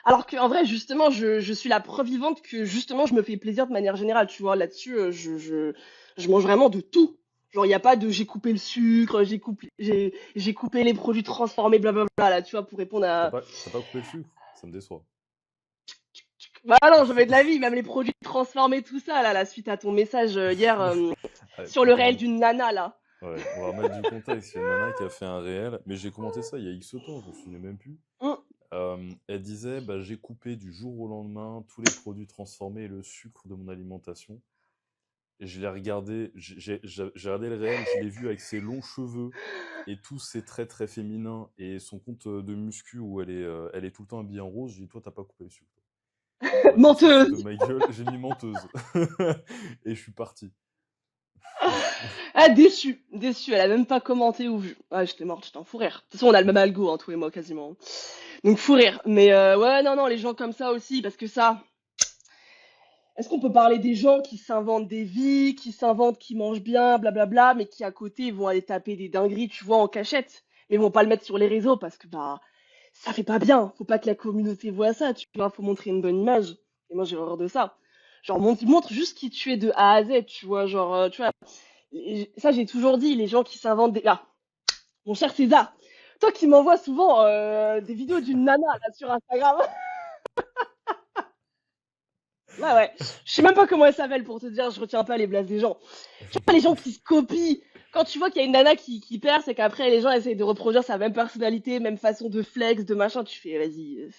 Alors qu'en vrai, justement, je suis la preuve vivante que justement, je me fais plaisir de manière générale, tu vois. Là-dessus, je mange vraiment de tout. Genre, il n'y a pas de j'ai coupé le sucre, j'ai coupé les produits transformés, blablabla, là, tu vois, pour répondre à. T'as pas coupé le sucre? Ça me déçoit. Bah non, jamais de la vie, même les produits transformés, tout ça, là, la suite à ton message hier Allez, sur le attends, réel d'une nana, là. ouais, on va remettre du contexte. Il y a une nana qui a fait un réel, mais j'ai commenté ça il y a X temps, je me souviens même plus. Hum. Elle disait, bah, j'ai coupé du jour au lendemain tous les produits transformés et le sucre de mon alimentation. Et je l'ai regardé, j'ai regardé le réel, je l'ai vu avec ses longs cheveux et tous ses traits très féminins et son compte de muscu où elle est tout le temps habillée en rose. J'ai dit, toi, t'as pas coupé le sucre. Tu vois, tu te fous de Menteuse. ma gueule, j'ai mis menteuse. Et je suis parti. Ah, déçue, déçue, elle a même pas commenté ou vu. Ah, j'étais morte, j'étais en fou rire. De toute façon, on a le même algo, hein, tous les mois, quasiment. Donc, fou rire. Mais ouais, non, non, les gens comme ça aussi, parce que ça, est-ce qu'on peut parler des gens qui s'inventent des vies, qui s'inventent qui mangent bien, blablabla, mais qui à côté vont aller taper des dingueries, tu vois, en cachette, mais vont pas le mettre sur les réseaux parce que bah ça fait pas bien. Faut pas que la communauté voit ça, tu vois, faut montrer une bonne image. Et moi j'ai horreur de ça. Genre montre juste qui tu es de A à Z, tu vois, genre tu vois. Ça j'ai toujours dit, les gens qui s'inventent des. Ah, mon cher César, toi qui m'envoies souvent des vidéos d'une nana là sur Instagram. Ouais, ouais. Je sais même pas comment elle s'appelle pour te dire, je retiens pas les blagues des gens. Tu vois, les gens qui se copient. Quand tu vois qu'il y a une nana qui perce et qu'après les gens essayent de reproduire sa même personnalité, même façon de flex, de machin, tu fais, vas-y,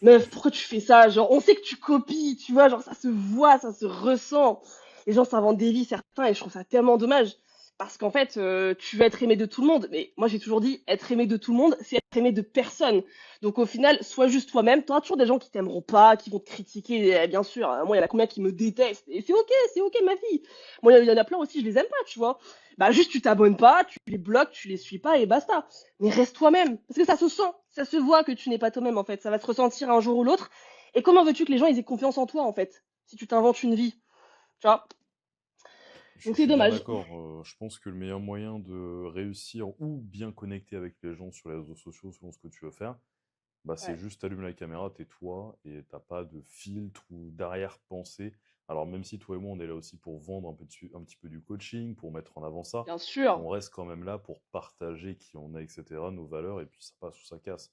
meuf, pourquoi tu fais ça? Genre, on sait que tu copies, tu vois, genre, ça se voit, ça se ressent. Les gens s'inventent des vies, certains, et je trouve ça tellement dommage. Parce qu'en fait, tu veux être aimé de tout le monde. Mais moi, j'ai toujours dit, être aimé de tout le monde, c'est être aimé de personne. Donc au final, sois juste toi-même. T'auras toujours des gens qui t'aimeront pas, qui vont te critiquer, bien sûr. Moi, il y en a combien qui me détestent. Et c'est ok, ma fille. Moi, il y en a plein aussi, je les aime pas, tu vois. Bah juste, tu t'abonnes pas, tu les bloques, tu les suis pas et basta. Mais reste toi-même. Parce que ça se sent, ça se voit que tu n'es pas toi-même, en fait. Ça va se ressentir un jour ou l'autre. Et comment veux-tu que les gens ils aient confiance en toi, en fait, si tu t'inventes une vie, tu vois? Je Donc c'est suis bien dommage. d'accord. Je pense que le meilleur moyen de réussir ou bien connecter avec les gens sur les réseaux sociaux, selon ce que tu veux faire, bah, c'est Ouais, juste allumer la caméra, t'es toi, et t'as pas de filtre ou d'arrière-pensée. Alors même si toi et moi, on est là aussi pour vendre un petit peu du coaching, pour mettre en avant ça, bien sûr. on reste quand même là pour partager qui on est, etc., nos valeurs, et puis ça passe ou ça casse.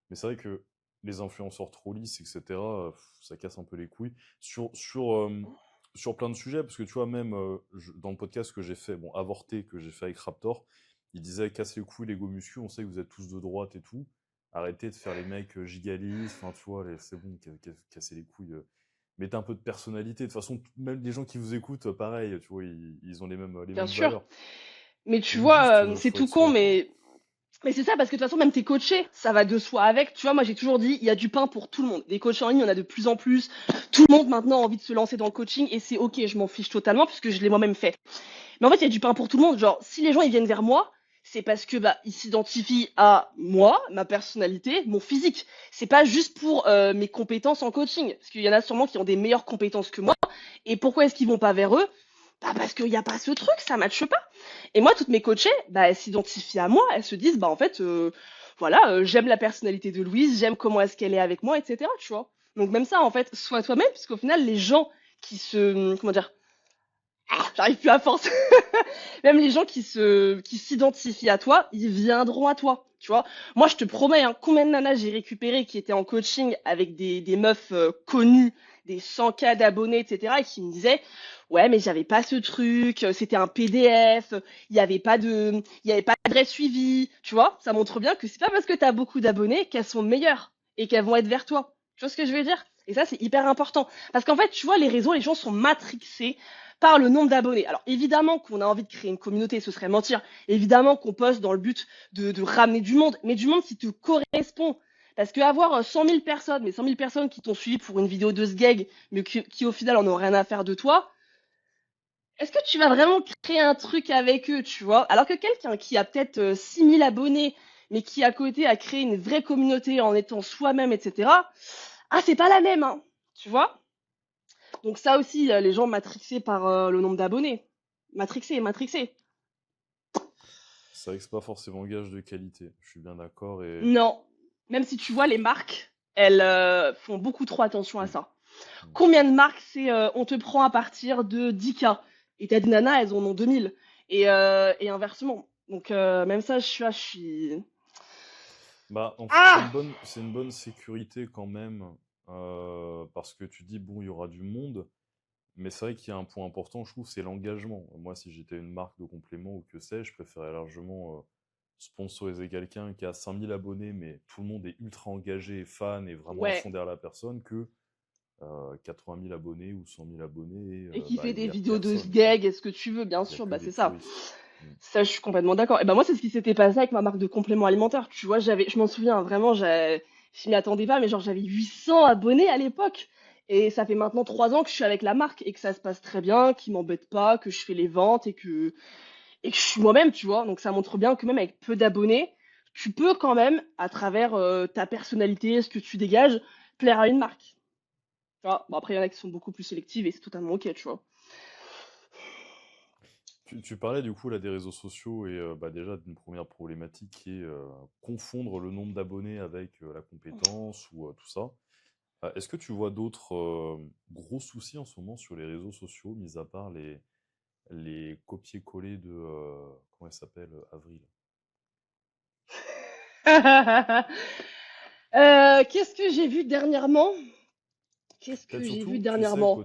Mais c'est vrai que les influenceurs trop lisses, etc., ça casse un peu les couilles. Sur plein de sujets, parce que tu vois, même dans le podcast que j'ai fait, bon, Avorté, que j'ai fait avec Raptor, il disait casse les couilles, les go muscu, on sait que vous êtes tous de droite et tout. Arrêtez de faire les mecs gigalistes, enfin, tu vois, c'est bon, cassez les couilles. Mettez un peu de personnalité. De toute façon, même les gens qui vous écoutent, pareil, tu vois, ils ont les Bien mêmes sûr. valeurs. Mais tu Donc vois, juste, c'est faut tout être con, soi, quoi. mais c'est ça, parce que de toute façon, même tes coachés, ça va de soi avec. Tu vois, moi, j'ai toujours dit, il y a du pain pour tout le monde. Des coachs en ligne, il y en a de plus en plus. Tout le monde maintenant a envie de se lancer dans le coaching et c'est ok, je m'en fiche totalement puisque je l'ai moi-même fait. Mais en fait, il y a du pain pour tout le monde. Genre, si les gens ils viennent vers moi, c'est parce que bah, ils s'identifient à moi, ma personnalité, mon physique. C'est pas juste pour mes compétences en coaching, parce qu'il y en a sûrement qui ont des meilleures compétences que moi. Et pourquoi est-ce qu'ils vont pas vers eux? Bah parce qu'il n'y a pas ce truc, ça matche pas. Et moi, toutes mes coachées, bah elles s'identifient à moi, elles se disent bah en fait, voilà, j'aime la personnalité de Louise, j'aime comment est-ce qu'elle est avec moi, etc. Tu vois. Donc même ça, en fait, sois toi-même, parce qu'au final, les gens qui se, comment dire, j'arrive plus à force. Même les gens qui s'identifient à toi, ils viendront à toi. Tu vois, moi je te promets, hein, combien de nanas j'ai récupéré qui étaient en coaching avec des meufs connues, des 100K d'abonnés, etc. et qui me disaient, ouais, mais j'avais pas ce truc, c'était un PDF, il y avait pas de vrai suivi. Tu vois, ça montre bien que c'est pas parce que t'as beaucoup d'abonnés qu'elles sont meilleures et qu'elles vont être vers toi. Tu vois ce que je veux dire? Et ça, c'est hyper important. Parce qu'en fait, tu vois, les réseaux, les gens sont matrixés par le nombre d'abonnés. Alors évidemment qu'on a envie de créer une communauté, ce serait mentir. Évidemment qu'on poste dans le but de ramener du monde, mais du monde qui te correspond. Parce qu'avoir 100 000 personnes, mais 100 000 personnes qui t'ont suivi pour une vidéo de sgeg, mais qui au final en ont rien à faire de toi, est-ce que tu vas vraiment créer un truc avec eux, tu vois? Alors que quelqu'un qui a peut-être 6 000 abonnés, mais qui à côté a créé une vraie communauté en étant soi-même, etc., ah, c'est pas la même, hein, tu vois? Donc ça aussi, les gens matrixés par le nombre d'abonnés. Matrixés, matrixés. C'est vrai que c'est pas forcément gage de qualité. Je suis bien d'accord et. Non. Même si tu vois, les marques, elles font beaucoup trop attention à Mm, ça. mm. Combien de marques c'est on te prend à partir de 10K et t'as des nanas, elles en ont 2000. Et inversement. Donc même ça, je suis... Bah, Ah c'est une bonne sécurité quand même, parce que tu dis, bon, il y aura du monde, mais c'est vrai qu'il y a un point important, je trouve, c'est l'engagement. Moi, si j'étais une marque de complément ou que sais-je, je préférerais largement sponsoriser quelqu'un qui a 5000 abonnés, mais tout le monde est ultra engagé, fan et vraiment à ouais. fond derrière la personne, que 80 000 abonnés ou 100 000 abonnés, et Et qui bah, fait il des y a vidéos de personne, quoi. sgeg, est-ce que tu veux, bien Il y a sûr, que bah des c'est ça. touristes. Mm. Ça, je suis complètement d'accord. Et ben moi, c'est ce qui s'était passé avec ma marque de compléments alimentaires. Tu vois, je m'en souviens, hein, vraiment, je m'y attendais pas, mais genre, j'avais 800 abonnés à l'époque. Et ça fait maintenant 3 ans que je suis avec la marque et que ça se passe très bien, qu'ils m'embêtent pas, que je fais les ventes et que je suis moi-même, tu vois. Donc, ça montre bien que même avec peu d'abonnés, tu peux quand même, à travers ta personnalité, ce que tu dégages, plaire à une marque. Tu vois. Bon, après, il y en a qui sont beaucoup plus sélectives et c'est totalement ok, tu vois. Tu parlais du coup là des réseaux sociaux et bah, déjà d'une première problématique qui est confondre le nombre d'abonnés avec la compétence ou tout ça. Est-ce que tu vois d'autres gros soucis en ce moment sur les réseaux sociaux, mis à part les copier-coller de comment elle s'appelle, Avril? Qu'est-ce que j'ai vu dernièrement? Qu'est-ce Peut-être que j'ai vu surtout, tu sais, dernièrement?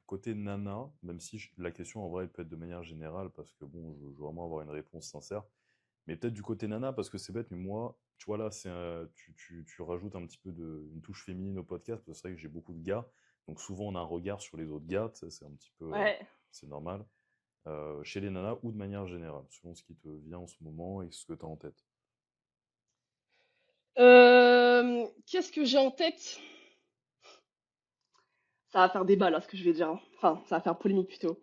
côté nana, même si la question en vrai elle peut être de manière générale, parce que bon, je veux vraiment avoir une réponse sincère. Mais peut-être du côté nana, parce que c'est bête, mais moi, tu vois, là, tu rajoutes un petit peu une touche féminine au podcast, parce que c'est vrai que j'ai beaucoup de gars, donc souvent on a un regard sur les autres gars, ça, c'est un petit peu, Ouais. c'est normal, chez les nanas ou de manière générale, selon ce qui te vient en ce moment et ce que tu as en tête. Qu'est-ce que j'ai en tête? Ça va faire débat là, ce que je vais dire, hein. Enfin, ça va faire polémique plutôt.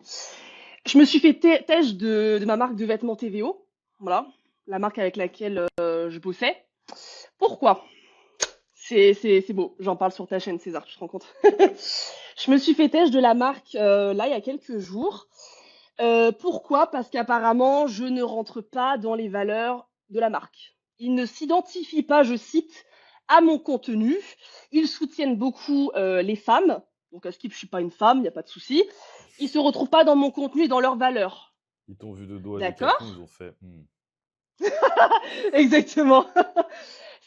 Je me suis fait têche de ma marque de vêtements TVO. Voilà. La marque avec laquelle je bossais. Pourquoi? C'est beau. J'en parle sur ta chaîne, César, tu te rends compte? Je me suis fait têche de la marque là, il y a quelques jours. Pourquoi? Parce qu'apparemment, je ne rentre pas dans les valeurs de la marque. Ils ne s'identifient pas, je cite, à mon contenu. Ils soutiennent beaucoup les femmes. Donc, à Skip, je suis pas une femme, il n'y a pas de souci. Ils se retrouvent pas dans mon contenu et dans leurs valeurs. Ils t'ont vu de dos à D'accord? Decathlon, ils ont fait, hmm. Exactement.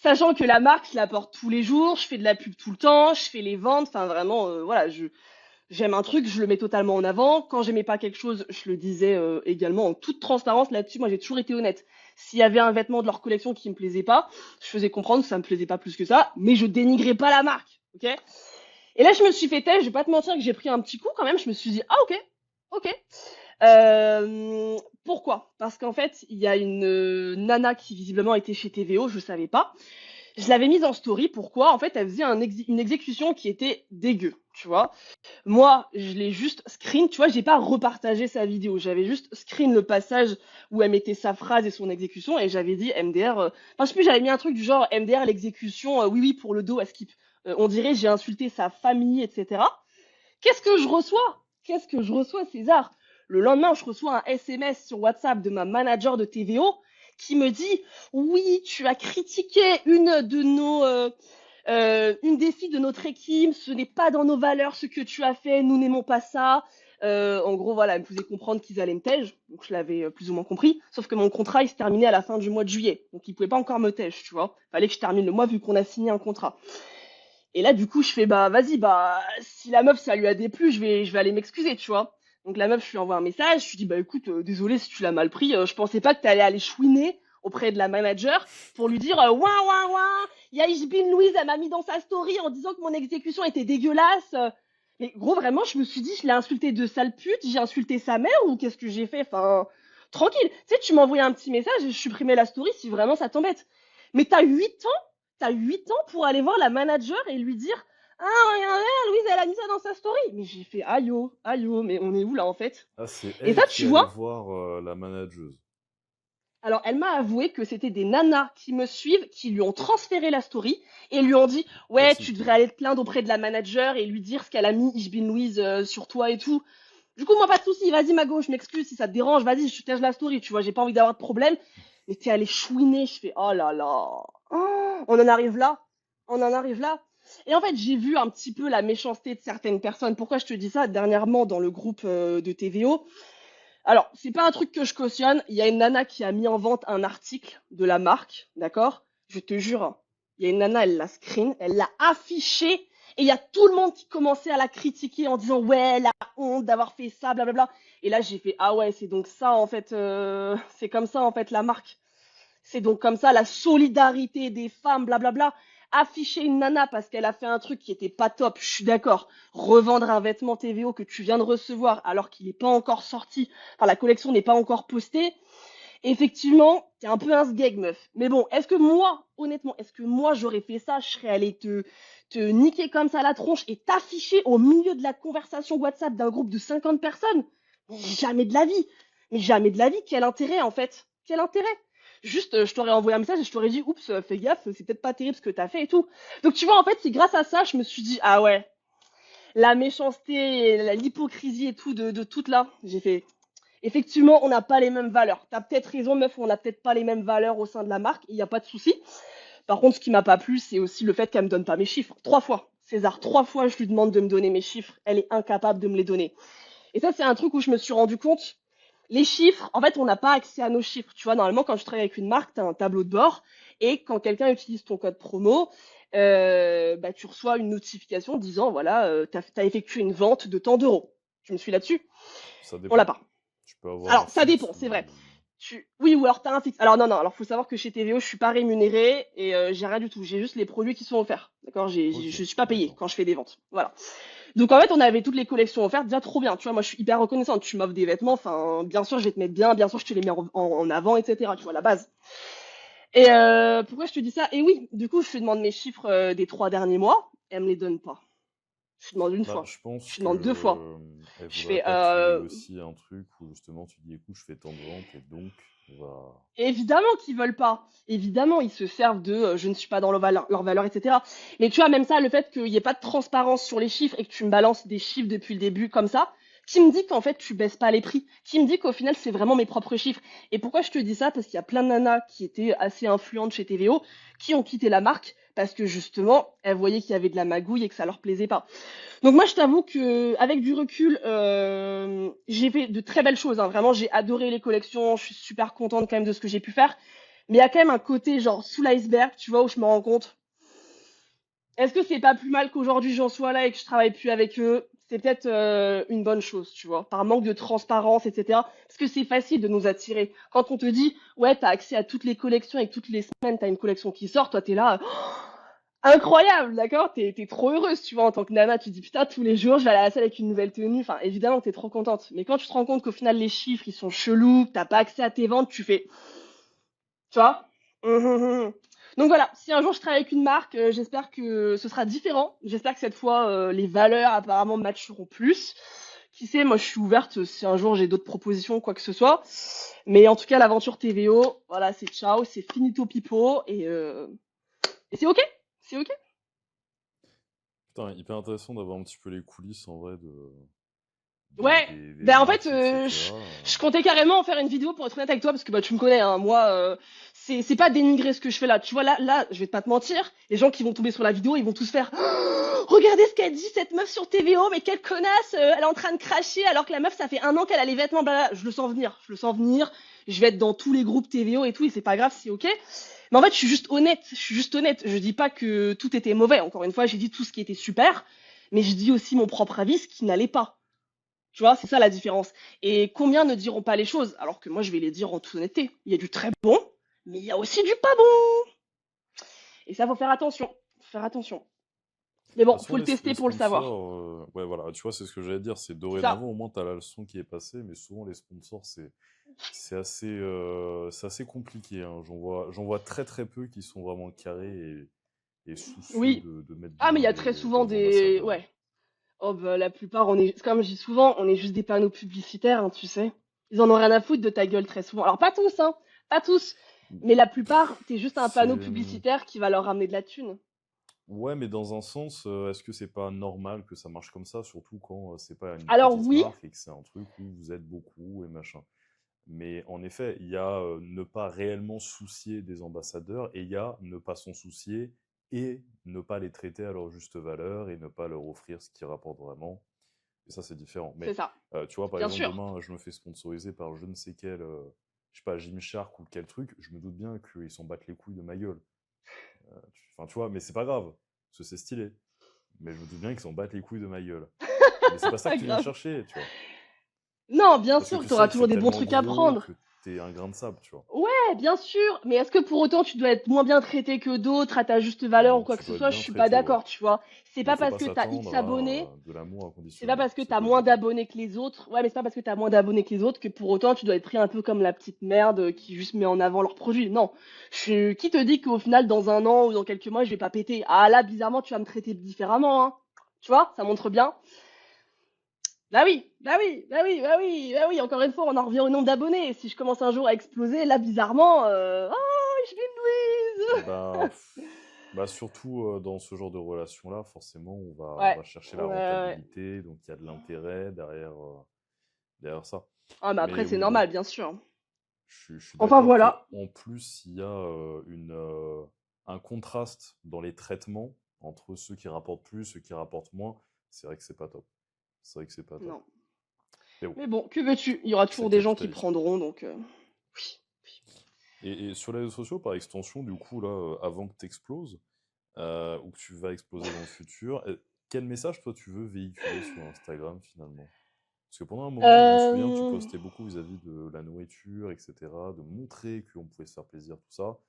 Sachant que la marque, je la porte tous les jours, je fais de la pub tout le temps, je fais les ventes. Enfin, vraiment, voilà, j'aime un truc, je le mets totalement en avant. Quand j'aimais pas quelque chose, je le disais également en toute transparence là-dessus. Moi, j'ai toujours été honnête. S'il y avait un vêtement de leur collection qui me plaisait pas, je faisais comprendre que ça me plaisait pas plus que ça, mais je dénigrais pas la marque, ok? Et là, je me suis fait telle, je vais pas te mentir que j'ai pris un petit coup quand même. Je me suis dit, ah ok, ok. Pourquoi? Parce qu'en fait, il y a une nana qui visiblement était chez TVO, je savais pas, Je l'avais mise en story, pourquoi? En fait, elle faisait une exécution qui était dégueu, tu vois. Moi, je l'ai juste screen, tu vois, j'ai pas repartagé sa vidéo. J'avais juste screen le passage où elle mettait sa phrase et son exécution et j'avais dit MDR. Enfin, je sais plus, j'avais mis un truc du genre MDR, l'exécution, oui, oui, pour le dos, à skip. On dirait j'ai insulté sa famille, etc. Qu'est-ce que je reçois? Qu'est-ce que je reçois, César? Le lendemain, je reçois un SMS sur WhatsApp de ma manager de TVO qui me dit oui, tu as critiqué une des filles de notre équipe, ce n'est pas dans nos valeurs ce que tu as fait, nous n'aimons pas ça. En gros, voilà, elle me faisait comprendre qu'ils allaient me tège, donc je l'avais plus ou moins compris. Sauf que mon contrat, il se terminait à la fin du mois de juillet, donc ils pouvaient pas encore me tège, tu vois. Fallait que je termine le mois vu qu'on a signé un contrat. Et là, du coup, je fais, bah, vas-y, bah, si la meuf, ça lui a déplu, je vais aller m'excuser, tu vois. Donc, la meuf, je lui envoie un message, je lui dis, bah, écoute, désolé si tu l'as mal pris, je pensais pas que t'allais aller chouiner auprès de la manager pour lui dire, ouin, ouin, ouin, Yaishbin Louise, elle m'a mis dans sa story en disant que mon exécution était dégueulasse. Mais gros, vraiment, je me suis dit, je l'ai insulté de sale pute, j'ai insulté sa mère ou qu'est-ce que j'ai fait? Enfin, tranquille. Tu sais, tu m'envoyais un petit message et je supprimais la story si vraiment ça t'embête. Mais t'as 8 ans pour aller voir la manager et lui dire ah, regardez, Louise, elle a mis ça dans sa story. Mais j'ai fait aïe, oh, mais on est où là en fait? Ah, c'est Et elle ça, qui tu est allée vois, voir la manageuse. alors elle m'a avoué que c'était des nanas qui me suivent, qui lui ont transféré la story et lui ont dit ouais, tu Classique, devrais hein. aller te plaindre auprès de la manager et lui dire ce qu'elle a mis, Ishbin Louise, sur toi et tout. Du coup, moi, pas de souci, vas-y, Mago, je m'excuse si ça te dérange, vas-y, je tège la story, tu vois, j'ai pas envie d'avoir de problème. Mais t'es allé chouiner, je fais, oh là là, oh, on en arrive là, on en arrive là. Et en fait, j'ai vu un petit peu la méchanceté de certaines personnes. Pourquoi je te dis ça? Dernièrement, dans le groupe de TVO, alors, c'est pas un truc que je cautionne, il y a une nana qui a mis en vente un article de la marque, d'accord? Je te jure, hein, il y a une nana, elle l'a screen, elle l'a affiché, et il y a tout le monde qui commençait à la critiquer en disant ouais, la honte d'avoir fait ça, blablabla. Et là, j'ai fait ah ouais, c'est donc ça en fait, c'est comme ça en fait la marque. C'est donc comme ça la solidarité des femmes, blablabla. Afficher une nana parce qu'elle a fait un truc qui était pas top, je suis d'accord. Revendre un vêtement TVO que tu viens de recevoir alors qu'il n'est pas encore sorti, enfin la collection n'est pas encore postée, effectivement, t'es un peu un sgeg, meuf. Mais bon, est-ce que moi, honnêtement, est-ce que moi j'aurais fait ça? Je serais allée te niquer comme ça la tronche et t'afficher au milieu de la conversation WhatsApp d'un groupe de 50 personnes? Jamais de la vie. Mais jamais de la vie. Quel intérêt en fait? Quel intérêt? Juste, je t'aurais envoyé un message et je t'aurais dit, oups, fais gaffe, c'est peut-être pas terrible ce que t'as fait et tout. Donc tu vois, en fait, c'est grâce à ça, je me suis dit, ah ouais, la méchanceté, l'hypocrisie et tout de toute là, j'ai fait, effectivement, on n'a pas les mêmes valeurs. T'as peut-être raison, meuf, on n'a peut-être pas les mêmes valeurs au sein de la marque, il n'y a pas de souci. Par contre, ce qui m'a pas plu, c'est aussi le fait qu'elle me donne pas mes chiffres. 3 fois. César, 3 fois, je lui demande de me donner mes chiffres. Elle est incapable de me les donner. Et ça, c'est un truc où je me suis rendu compte. Les chiffres, en fait, on n'a pas accès à nos chiffres. Tu vois, normalement, quand tu travailles avec une marque, tu as un tableau de bord. Et quand quelqu'un utilise ton code promo, bah, tu reçois une notification disant, voilà, tu as effectué une vente de tant d'euros. Je me suis là-dessus. Ça On l'a dépend. pas. Tu peux avoir un Alors, ça fixe dépend, c'est vrai. ou... Oui, ou alors t'as un fixe. Alors non, non, alors faut savoir que chez TVO, je suis pas rémunérée et j'ai rien du tout. J'ai juste les produits qui sont offerts. D'accord? Ok, Je suis pas payée d'accord. quand je fais des ventes. Voilà. Donc en fait, on avait toutes les collections offertes, déjà trop bien. Tu vois, moi je suis hyper reconnaissante. Tu m'offres des vêtements, enfin, bien sûr, je vais te mettre bien, bien sûr, je te les mets en avant, etc. Tu vois, la base. Et pourquoi je te dis ça? Et oui, du coup, je te demande mes chiffres des 3 derniers mois. Elle me les donne pas. Je demande une Bah, fois. je pense Je que demande 2 fois. elle Je voudrait fais pas que tu négocies un truc où justement tu dis écoute, je fais tant de ventes et donc on va. évidemment qu'ils veulent pas. Évidemment, ils se servent de je ne suis pas dans leur valeur, etc. Mais tu vois, même ça, le fait qu'il n'y ait pas de transparence sur les chiffres et que tu me balances des chiffres depuis le début comme ça, qui me dit qu'en fait tu baisses pas les prix, qui me dit qu'au final c'est vraiment mes propres chiffres. Et pourquoi je te dis ça? Parce qu'il y a plein de nanas qui étaient assez influentes chez TVO qui ont quitté la marque parce que justement elles voyaient qu'il y avait de la magouille et que ça leur plaisait pas. Donc moi, je t'avoue que avec du recul, j'ai fait de très belles choses, hein. Vraiment, j'ai adoré les collections. Je suis super contente quand même de ce que j'ai pu faire. Mais il y a quand même un côté genre sous l'iceberg, tu vois, où je me rends compte. Est-ce que c'est pas plus mal qu'aujourd'hui j'en sois là et que je travaille plus avec eux? C'est peut-être une bonne chose, tu vois, par manque de transparence, etc. Parce que c'est facile de nous attirer. Quand on te dit, ouais, t'as accès à toutes les collections et que toutes les semaines t'as une collection qui sort, toi t'es là, incroyable, d'accord? T'es trop heureuse, tu vois, en tant que nana, tu te dis putain, tous les jours, je vais aller à la salle avec une nouvelle tenue. Enfin, évidemment que t'es trop contente. Mais quand tu te rends compte qu'au final, les chiffres, ils sont chelous, que t'as pas accès à tes ventes, tu fais, tu vois? Hum, hum, hum. Donc voilà, si un jour je travaille avec une marque, j'espère que ce sera différent. J'espère que cette fois, les valeurs apparemment matcheront plus. Qui sait, moi je suis ouverte si un jour j'ai d'autres propositions ou quoi que ce soit. Mais en tout cas, l'aventure TVO, voilà, c'est ciao, c'est finito pipo et c'est ok, c'est ok. Putain, hyper intéressant d'avoir un petit peu les coulisses en vrai Ouais, des ben en fait, marques, etc. je comptais carrément en faire une vidéo pour être honnête avec toi parce que bah tu me connais, hein, moi, c'est pas dénigrer ce que je fais là. Tu vois là, je vais pas te mentir, les gens qui vont tomber sur la vidéo, ils vont tous faire, oh, regardez ce qu'elle dit cette meuf sur TVO, mais quelle connasse, elle est en train de cracher alors que la meuf ça fait 1 an qu'elle a les vêtements, blablabla. Je le sens venir, je le sens venir. Je vais être dans tous les groupes TVO et tout, et c'est pas grave, c'est ok. Mais en fait, je suis juste honnête. Je dis pas que tout était mauvais. Encore une fois, j'ai dit tout ce qui était super, mais je dis aussi mon propre avis, ce qui n'allait pas. Tu vois, c'est ça la différence. Et combien ne diront pas les choses? Alors que moi, je vais les dire en toute honnêteté. Il y a du très bon, mais il y a aussi du pas bon. Et ça, faut faire attention. Faut faire attention. Mais De bon, toute faut façon, le tester les pour le savoir. sponsors, ouais, voilà, tu vois, c'est ce que j'allais dire. C'est C'est ça. dorénavant, au moins, tu as la leçon qui est passée, mais souvent, les sponsors, c'est assez compliqué, hein. J'en vois très très peu qui sont vraiment carrés et soucieux Oui. de mettre Ah, mais il bien y a très souvent leurs des... ambassadeurs. Ouais. Oh, bah, la plupart, on est... Comme je dis souvent, on est juste des panneaux publicitaires, hein, tu sais. Ils en ont rien à foutre de ta gueule très souvent. Alors, pas tous, hein. Pas tous. Mais la plupart, t'es juste un panneau C'est... publicitaire qui va leur ramener de la thune. Ouais, mais dans un sens, est-ce que c'est pas normal que ça marche comme ça, surtout quand c'est pas une Alors petite oui, marque et que c'est un truc où vous êtes beaucoup et machin. Mais en effet, il y a ne pas réellement soucier des ambassadeurs et il y a ne pas s'en soucier et ne pas les traiter à leur juste valeur et ne pas leur offrir ce qui rapporte vraiment. Et ça, c'est différent. c'est Mais ça. tu vois, par Bien exemple, sûr. demain, je me fais sponsoriser par je ne sais quel, je sais pas, Gymshark ou quel truc, je me doute bien qu'ils s'en battent les couilles de ma gueule. Enfin, tu vois, mais c'est pas grave, parce que c'est stylé. Mais je me doute bien qu'ils s'en battent les couilles de ma gueule. Mais c'est pas ça que Pas tu viens grave. chercher, tu vois. Non, bien Parce que sûr, tu tu auras sais que toujours c'est des bons tellement trucs à gros prendre. que t'es un grain de sable, tu vois. Ouais, bien sûr, mais est-ce que pour autant tu dois être moins bien traité que d'autres à ta juste valeur ou quoi Tu que ce dois être soit? Je bien suis pas traité, ouais. d'accord, tu vois. C'est Mais pas faut parce pas que t'as X s'attendre abonnés, à de l'amour c'est pas inconditionnel, parce que c'est ce t'as que je veux moins dire. d'abonnés que les autres. Ouais, mais c'est pas parce que t'as moins d'abonnés que les autres que pour autant tu dois être pris un peu comme la petite merde qui juste met en avant leurs produits. Non. Qui te dit qu'au final, dans 1 an ou dans quelques mois, je vais pas péter? Ah là, bizarrement, tu vas me traiter différemment, hein. Tu vois, ça montre bien. Bah oui, bah oui, bah oui, bah oui, bah oui, encore une fois, on en revient au nombre d'abonnés. Si je commence un jour à exploser, là, bizarrement, oh, je vais Louise! Bah, bah surtout dans ce genre de relation-là, forcément, on Ouais, va chercher la ouais, ouais. rentabilité, donc il y a de l'intérêt derrière, derrière ça. Ah, mais après, Mais c'est oui, bon, normal, bien sûr. je suis Enfin, d'accord que voilà. en plus, il y a un contraste dans les traitements entre ceux qui rapportent plus, ceux qui rapportent moins. C'est vrai que c'est pas top. C'est vrai que c'est pas top. Non. Mais bon, Mais bon, que veux-tu? Il y aura c'est toujours le des gens qui capitalisme. prendront, donc oui. Et sur les réseaux sociaux, par extension, du coup, là, avant que tu exploses, ou que tu vas exploser dans le futur, quel message, toi, tu veux véhiculer sur Instagram, finalement? Parce que pendant un moment, je me souviens, tu Euh, postais beaucoup vis-à-vis de la nourriture, etc., de montrer qu'on pouvait se faire plaisir, tout ça.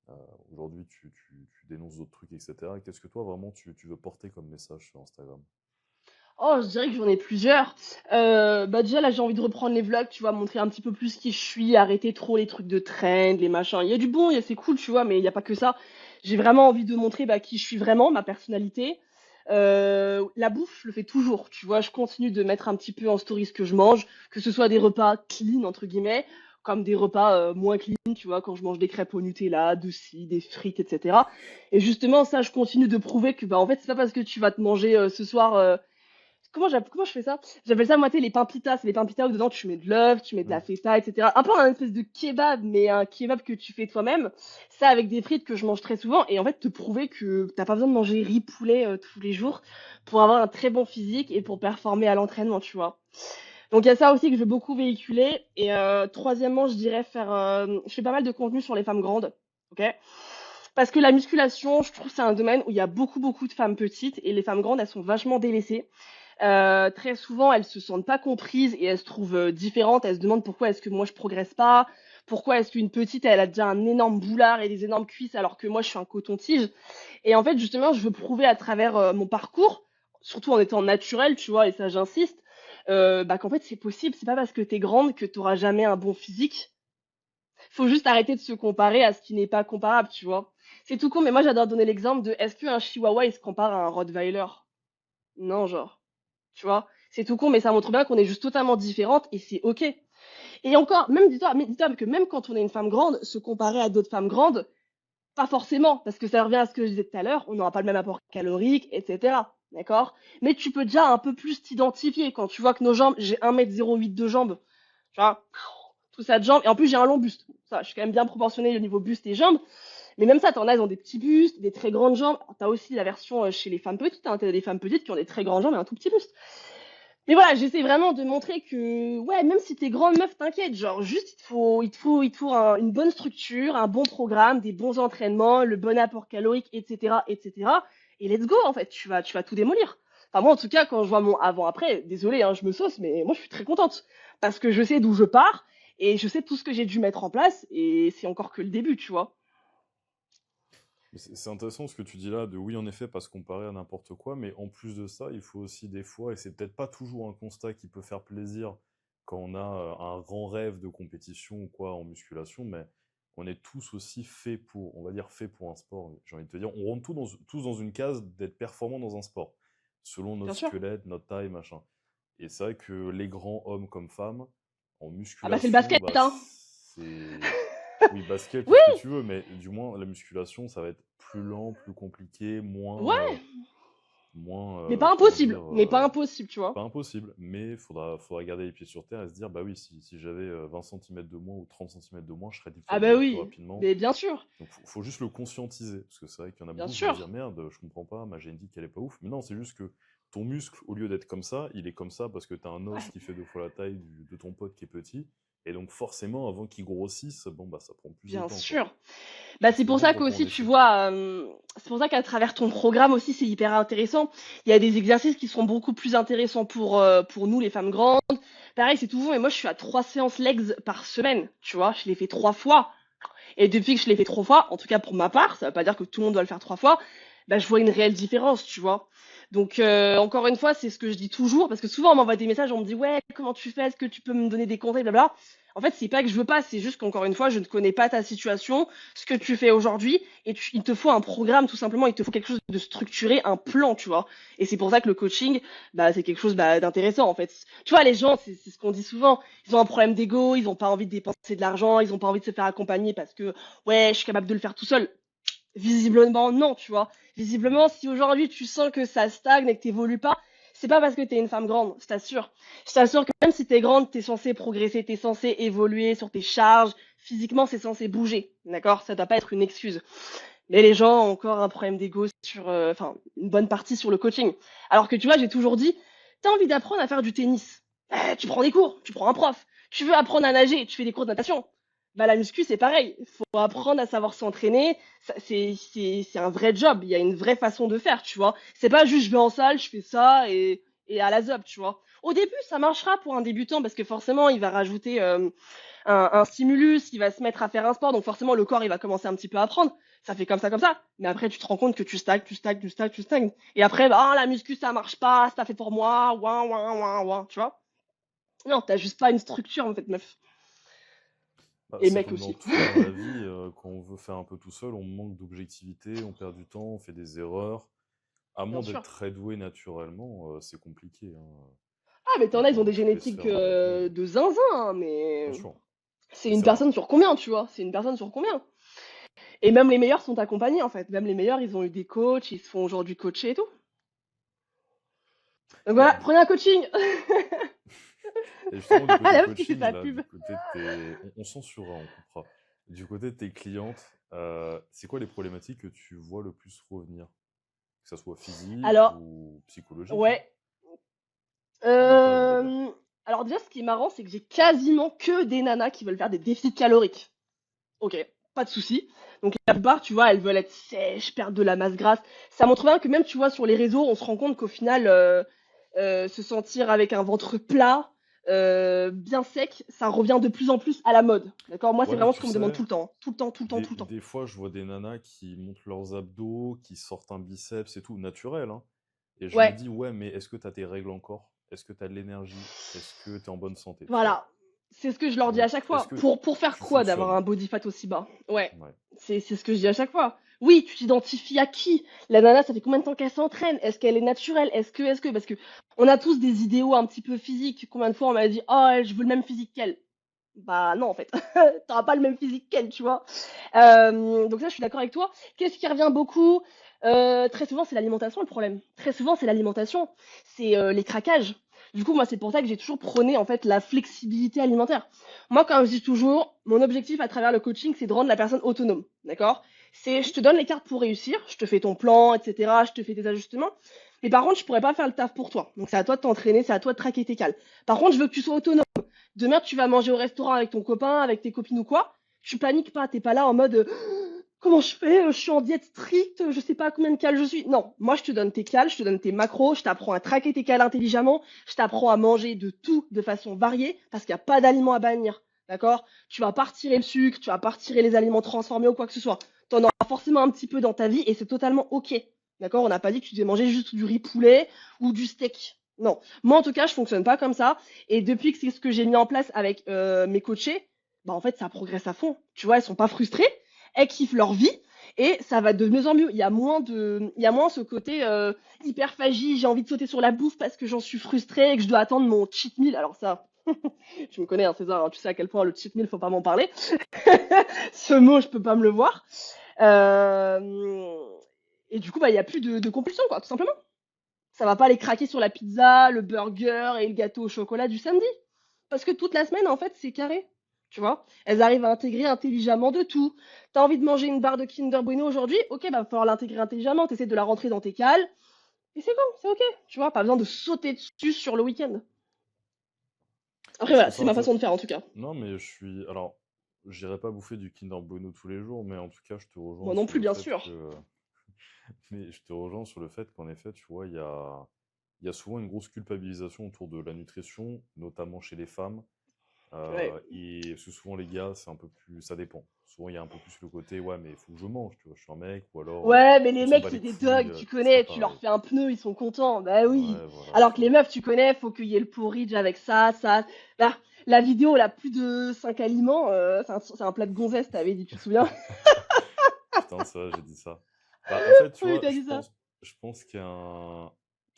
Euh, Aujourd'hui, tu dénonces d'autres trucs, etc. Qu'est-ce que toi, vraiment, tu veux porter comme message sur Instagram? Oh, je dirais que j'en ai plusieurs. Bah déjà, là, j'ai envie de reprendre les vlogs, tu vois, montrer un petit peu plus qui je suis, arrêter trop les trucs de trend, les machins. Il y a du bon, c'est cool, tu vois, mais il n'y a pas que ça. J'ai vraiment envie de montrer bah, qui je suis vraiment, ma personnalité. La bouffe, je le fais toujours, tu vois, je continue de mettre un petit peu en story ce que je mange, que ce soit des repas clean, entre guillemets, comme des repas moins clean, tu vois, quand je mange des crêpes au Nutella, de ci, des frites, etc. Et justement, ça, je continue de prouver que, bah, en fait, c'est pas parce que tu vas te manger ce soir... comment je fais ça? J'appelle ça, moi, tu sais, les pains pita. C'est les pains pita où dedans tu mets de l'œuf, tu mets de la Hmm. feta, etc. Un peu un espèce de kebab, mais un kebab que tu fais toi-même. Ça avec des frites que je mange très souvent. Et en fait, te prouver que t'as pas besoin de manger riz poulet tous les jours pour avoir un très bon physique et pour performer à l'entraînement, tu vois. Donc il y a ça aussi que je veux beaucoup véhiculer. Et troisièmement, je dirais faire... je fais pas mal de contenu sur les femmes grandes. Ok? Parce que la musculation, je trouve, c'est un domaine où il y a beaucoup, beaucoup de femmes petites et les femmes grandes, elles sont vachement délaissées. Très souvent, elles se sentent pas comprises et elles se trouvent différentes. Elles se demandent pourquoi est-ce que moi je progresse pas, pourquoi est-ce qu'une petite elle a déjà un énorme boulard et des énormes cuisses alors que moi je suis un coton-tige. Et en fait, justement, je veux prouver à travers mon parcours, surtout en étant naturelle, tu vois, et ça j'insiste, bah qu'en fait c'est possible. C'est pas parce que t'es grande que t'auras jamais un bon physique. Faut juste arrêter de se comparer à ce qui n'est pas comparable, tu vois. C'est tout con, mais moi j'adore donner l'exemple de est-ce qu'un chihuahua il se compare à un Rottweiler? Non, genre. Tu vois? C'est tout con, mais ça montre bien qu'on est juste totalement différentes et c'est ok. Et encore, même dis-toi que même quand on est une femme grande, se comparer à d'autres femmes grandes, pas forcément, parce que ça revient à ce que je disais tout à l'heure, on n'aura pas le même apport calorique, etc. D'accord? Mais tu peux déjà un peu plus t'identifier quand tu vois que nos jambes, j'ai 1,08 m de jambes, tu vois, tout ça de jambes, et en plus j'ai un long buste. Ça, je suis quand même bien proportionnée au niveau buste et jambes, mais même ça, t'en as, ils ont des petits bustes, des très grandes jambes. T'as aussi la version chez les femmes petites, hein, t'as des femmes petites qui ont des très grandes jambes et un tout petit buste. Mais voilà, j'essaie vraiment de montrer que, ouais, même si t'es grande meuf, t'inquiète, genre, juste, il te faut une bonne structure, un bon programme, des bons entraînements, le bon apport calorique, etc., etc. Et let's go, en fait, tu vas tout démolir. Enfin, moi, en tout cas, quand je vois mon avant-après, désolé, hein, je me sauce, mais moi, je suis très contente. Parce que je sais d'où je pars, et je sais tout ce que j'ai dû mettre en place, et c'est encore que le début, tu vois. Mais c'est intéressant ce que tu dis là, de oui, en effet, pas se comparer à n'importe quoi, mais en plus de ça, il faut aussi des fois, et c'est peut-être pas toujours un constat qui peut faire plaisir quand on a un grand rêve de compétition ou quoi en musculation, mais on est tous aussi faits pour, on va dire, faits pour un sport. J'ai envie de te dire, on rentre tous dans une case d'être performant dans un sport, selon Bien notre sûr. squelette, notre taille, machin. Et c'est vrai que les grands hommes comme femmes, en Ah bah, c'est le musculation, basket, bah, hein. c'est oui, basket, tout ce que Oui, tu veux, mais du moins, la musculation, ça va être plus lent, plus compliqué, ouais, mais pas comment dire, impossible, mais pas impossible, tu vois. pas impossible, mais faudra garder les pieds sur terre et se dire, bah oui, si j'avais 20 centimètres de moins ou 30 centimètres de moins, je serais 10 fois Ah bah meilleur plus oui, rapidement. mais bien sûr, Donc, faut juste le conscientiser, parce que c'est vrai qu'il y en a bien beaucoup qui vont se sûr. dire, merde, je comprends pas, ma génétique, elle est pas ouf. Mais non, c'est juste que ton muscle, au lieu d'être comme ça, il est comme ça parce que tu as un os Ouais, qui fait 2 fois la taille de ton pote qui est petit. Et donc, forcément, avant qu'il grossisse, bon, bah, ça prend plus de bien temps, quoi. sûr. Bah, Donc, c'est c'est pour d'autant ça pourquoi on qu'aussi, tu essaie. vois, c'est pour ça qu'à travers ton programme aussi, c'est hyper intéressant. Il y a des exercices qui sont beaucoup plus intéressants pour nous, les femmes grandes. Pareil, c'est toujours, mais moi, je suis à 3 séances legs par semaine, tu vois, je les fais 3 fois. Et depuis que je l'ai fait 3 fois, en tout cas pour ma part, ça veut pas dire que tout le monde doit le faire 3 fois, bah, je vois une réelle différence, tu vois. Donc, encore une fois, c'est ce que je dis toujours, parce que souvent on m'envoie des messages, on me dit, ouais, comment tu fais, est-ce que tu peux me donner des conseils, blabla. En fait, c'est pas que je veux pas, c'est juste qu'encore une fois, je ne connais pas ta situation, ce que tu fais aujourd'hui, et il te faut un programme, tout simplement, il te faut quelque chose de structuré, un plan, tu vois. Et c'est pour ça que le coaching, bah, c'est quelque chose bah, d'intéressant, en fait. Tu vois, les gens, c'est ce qu'on dit souvent, ils ont un problème d'ego, ils ont pas envie de dépenser de l'argent, ils ont pas envie de se faire accompagner parce que, ouais, je suis capable de le faire tout seul. Visiblement, non, tu vois. Visiblement, si aujourd'hui tu sens que ça stagne et que t'évolues pas, c'est pas parce que t'es une femme grande, je t'assure. Je t'assure que même si t'es grande, t'es censé progresser, t'es censé évoluer sur tes charges. Physiquement, c'est censé bouger, d'accord? Ça doit pas être une excuse. Mais les gens ont encore un problème d'ego sur, enfin, une bonne partie sur le coaching. Alors que tu vois, j'ai toujours dit, t'as envie d'apprendre à faire du tennis. Tu prends des cours, tu prends un prof. Tu veux apprendre à nager, tu fais des cours de natation. Bah, la muscu, c'est pareil. Il faut apprendre à savoir s'entraîner. C'est un vrai job. Il y a une vraie façon de faire, tu vois. C'est pas juste je vais en salle, je fais ça et à la zob, tu vois. Au début, ça marchera pour un débutant parce que forcément, il va rajouter un stimulus, il va se mettre à faire un sport, donc forcément, le corps, il va commencer un petit peu à apprendre. Ça fait comme ça, comme ça. Mais après, tu te rends compte que tu stagnes, tu stagnes, tu stagnes, tu stagnes. Et après, bah, la muscu, ça marche pas, c'est pas fait pour moi, ouin, ouin, ouin, ouin, tu vois. Non, t'as juste pas une structure, en fait, meuf. Bah, Et c'est mec comme dans aussi. tout dans la vie, quand on veut faire un peu tout seul, on manque d'objectivité, on perd du temps, on fait des erreurs. À Bien moins d'être sûr. très doué naturellement, c'est compliqué, hein. Ah, mais t'en as, ils ont Dans des toutes les génétiques sphères de la vie, de zinzin, hein, mais bien sûr. c'est Mais une c'est rare. personne sur combien, tu vois? C'est une personne sur combien? Et même les meilleurs sont accompagnés, en fait. Même les meilleurs, ils ont eu des coachs, ils se font aujourd'hui coacher et tout. Donc Mais voilà, prenez un coaching. et justement, du côté La meuf qui fait coaching, sa là, pub. du côté de on censurera, on coupera. Du côté de tes clientes, c'est quoi les problématiques que tu vois le plus revenir? Que ça soit physique Alors, ou psychologique, hein? ouais. Enfin, mental, on va dire. Euh, Alors déjà, ce qui est marrant, c'est que j'ai quasiment que des nanas qui veulent faire des déficits caloriques. Ok, pas de souci. Donc la plupart, tu vois, elles veulent être sèches, perdre de la masse grasse. Ça montre bien que même, tu vois, sur les réseaux, on se rend compte qu'au final, se sentir avec un ventre plat, bien sec, ça revient de plus en plus à la mode. D'accord? Moi, c'est Ouais, mais vraiment ce tu qu'on me demande sais, tout le temps. Tout le temps, tout le temps, des, tout le temps. des fois, je vois des nanas qui montent leurs abdos, qui sortent un biceps et tout, naturel, hein. Et je me Ouais, dis, ouais, mais est-ce que tu as tes règles encore? Est-ce que tu as de l'énergie? Est-ce que tu es en bonne santé, tu vois? voilà. C'est ce que je leur dis à Donc, chaque est-ce fois. que Pour faire tu quoi d'avoir fonctionnes? un body fat aussi bas? Ouais, Ouais. c'est ce que je dis à chaque fois. Oui, tu t'identifies à qui? La nana, ça fait combien de temps qu'elle s'entraîne? Est-ce qu'elle est naturelle? Est-ce que, parce que on a tous des idéaux un petit peu physiques. Combien de fois on m'a dit, oh, je veux le même physique qu'elle. Bah non, en fait, t'auras pas le même physique qu'elle, tu vois. Donc ça, je suis d'accord avec toi. Qu'est-ce qui revient beaucoup? Très souvent, c'est l'alimentation le problème. Très souvent, c'est l'alimentation. C'est les craquages. Du coup, moi, c'est pour ça que j'ai toujours prôné en fait la flexibilité alimentaire. Moi, comme je dis toujours, mon objectif à travers le coaching, c'est de rendre la personne autonome. D'accord? C'est, je te donne les cartes pour réussir, je te fais ton plan, etc. Je te fais tes ajustements. Mais par contre, je pourrais pas faire le taf pour toi. Donc c'est à toi de t'entraîner, c'est à toi de traquer tes cales. Par contre, je veux que tu sois autonome. Demain, tu vas manger au restaurant avec ton copain, avec tes copines ou quoi. Tu paniques pas, t'es pas là en mode comment je fais, je suis en diète stricte, je sais pas à combien de cales je suis. Non, moi je te donne tes cales, je te donne tes macros, je t'apprends à traquer tes cales intelligemment, je t'apprends à manger de tout de façon variée parce qu'il n'y a pas d'aliments à bannir. D'accord? Tu vas pas retirer le sucre, tu vas pas retirer les aliments transformés ou quoi que ce soit. T'en auras forcément un petit peu dans ta vie et c'est totalement ok. D'accord? On n'a pas dit que tu devais manger juste du riz poulet ou du steak. Non. Moi en tout cas, je fonctionne pas comme ça. Et depuis que c'est ce que j'ai mis en place avec mes coachés, bah en fait ça progresse à fond. Tu vois, elles sont pas frustrées, elles kiffent leur vie et ça va de mieux en mieux. Il y a moins ce côté hyperphagie, j'ai envie de sauter sur la bouffe parce que j'en suis frustrée et que je dois attendre mon cheat meal. Alors ça, tu me connais, hein, César, hein, tu sais à quel point le cheat meal, faut pas m'en parler. Ce mot, je peux pas me le voir. Euh, et du coup, bah il y a plus de compulsion, quoi, tout simplement. Ça va pas les craquer sur la pizza, le burger et le gâteau au chocolat du samedi. Parce que toute la semaine, en fait, c'est carré. Tu vois? Elles arrivent à intégrer intelligemment de tout. T'as envie de manger une barre de Kinder Bueno aujourd'hui? Ok, bah, va falloir l'intégrer intelligemment. T'essaies de la rentrer dans tes cales. Et c'est bon, c'est ok. Tu vois? Pas besoin de sauter dessus sur le week-end. Après, Je voilà, trouve ça c'est ma intéressant. façon de faire en tout cas. Non, mais je suis. Alors, j'irai pas bouffer du Kinder Bueno tous les jours, mais en tout cas, je te rejoins Moi non sur plus, le bien fait sûr. que. Mais je te rejoins sur le fait qu'en effet, tu vois, il y a souvent une grosse culpabilisation autour de la nutrition, notamment chez les femmes. Ouais. Et parce que souvent, les gars, c'est un peu plus. Ça dépend. Souvent, il y a un peu plus le côté, ouais, mais il faut que je mange, tu vois, je suis un mec, ou alors, Ouais, mais on les s'en mecs, bat c'est les des couilles, dogs, tu c'est pas connais, tu leur pareil. fais un pneu, ils sont contents. Bah oui. Ouais, voilà, Alors tu que les vois. meufs, tu connais, faut qu'il y ait le porridge avec ça, ça. La vidéo, là, plus de 5 aliments, c'est un plat de gonzesse, t'avais dit, tu te souviens? Putain, c'est vrai, j'ai dit ça. Bah, en fait, tu Oui, vois, t'as dit ça. je pense qu'il y a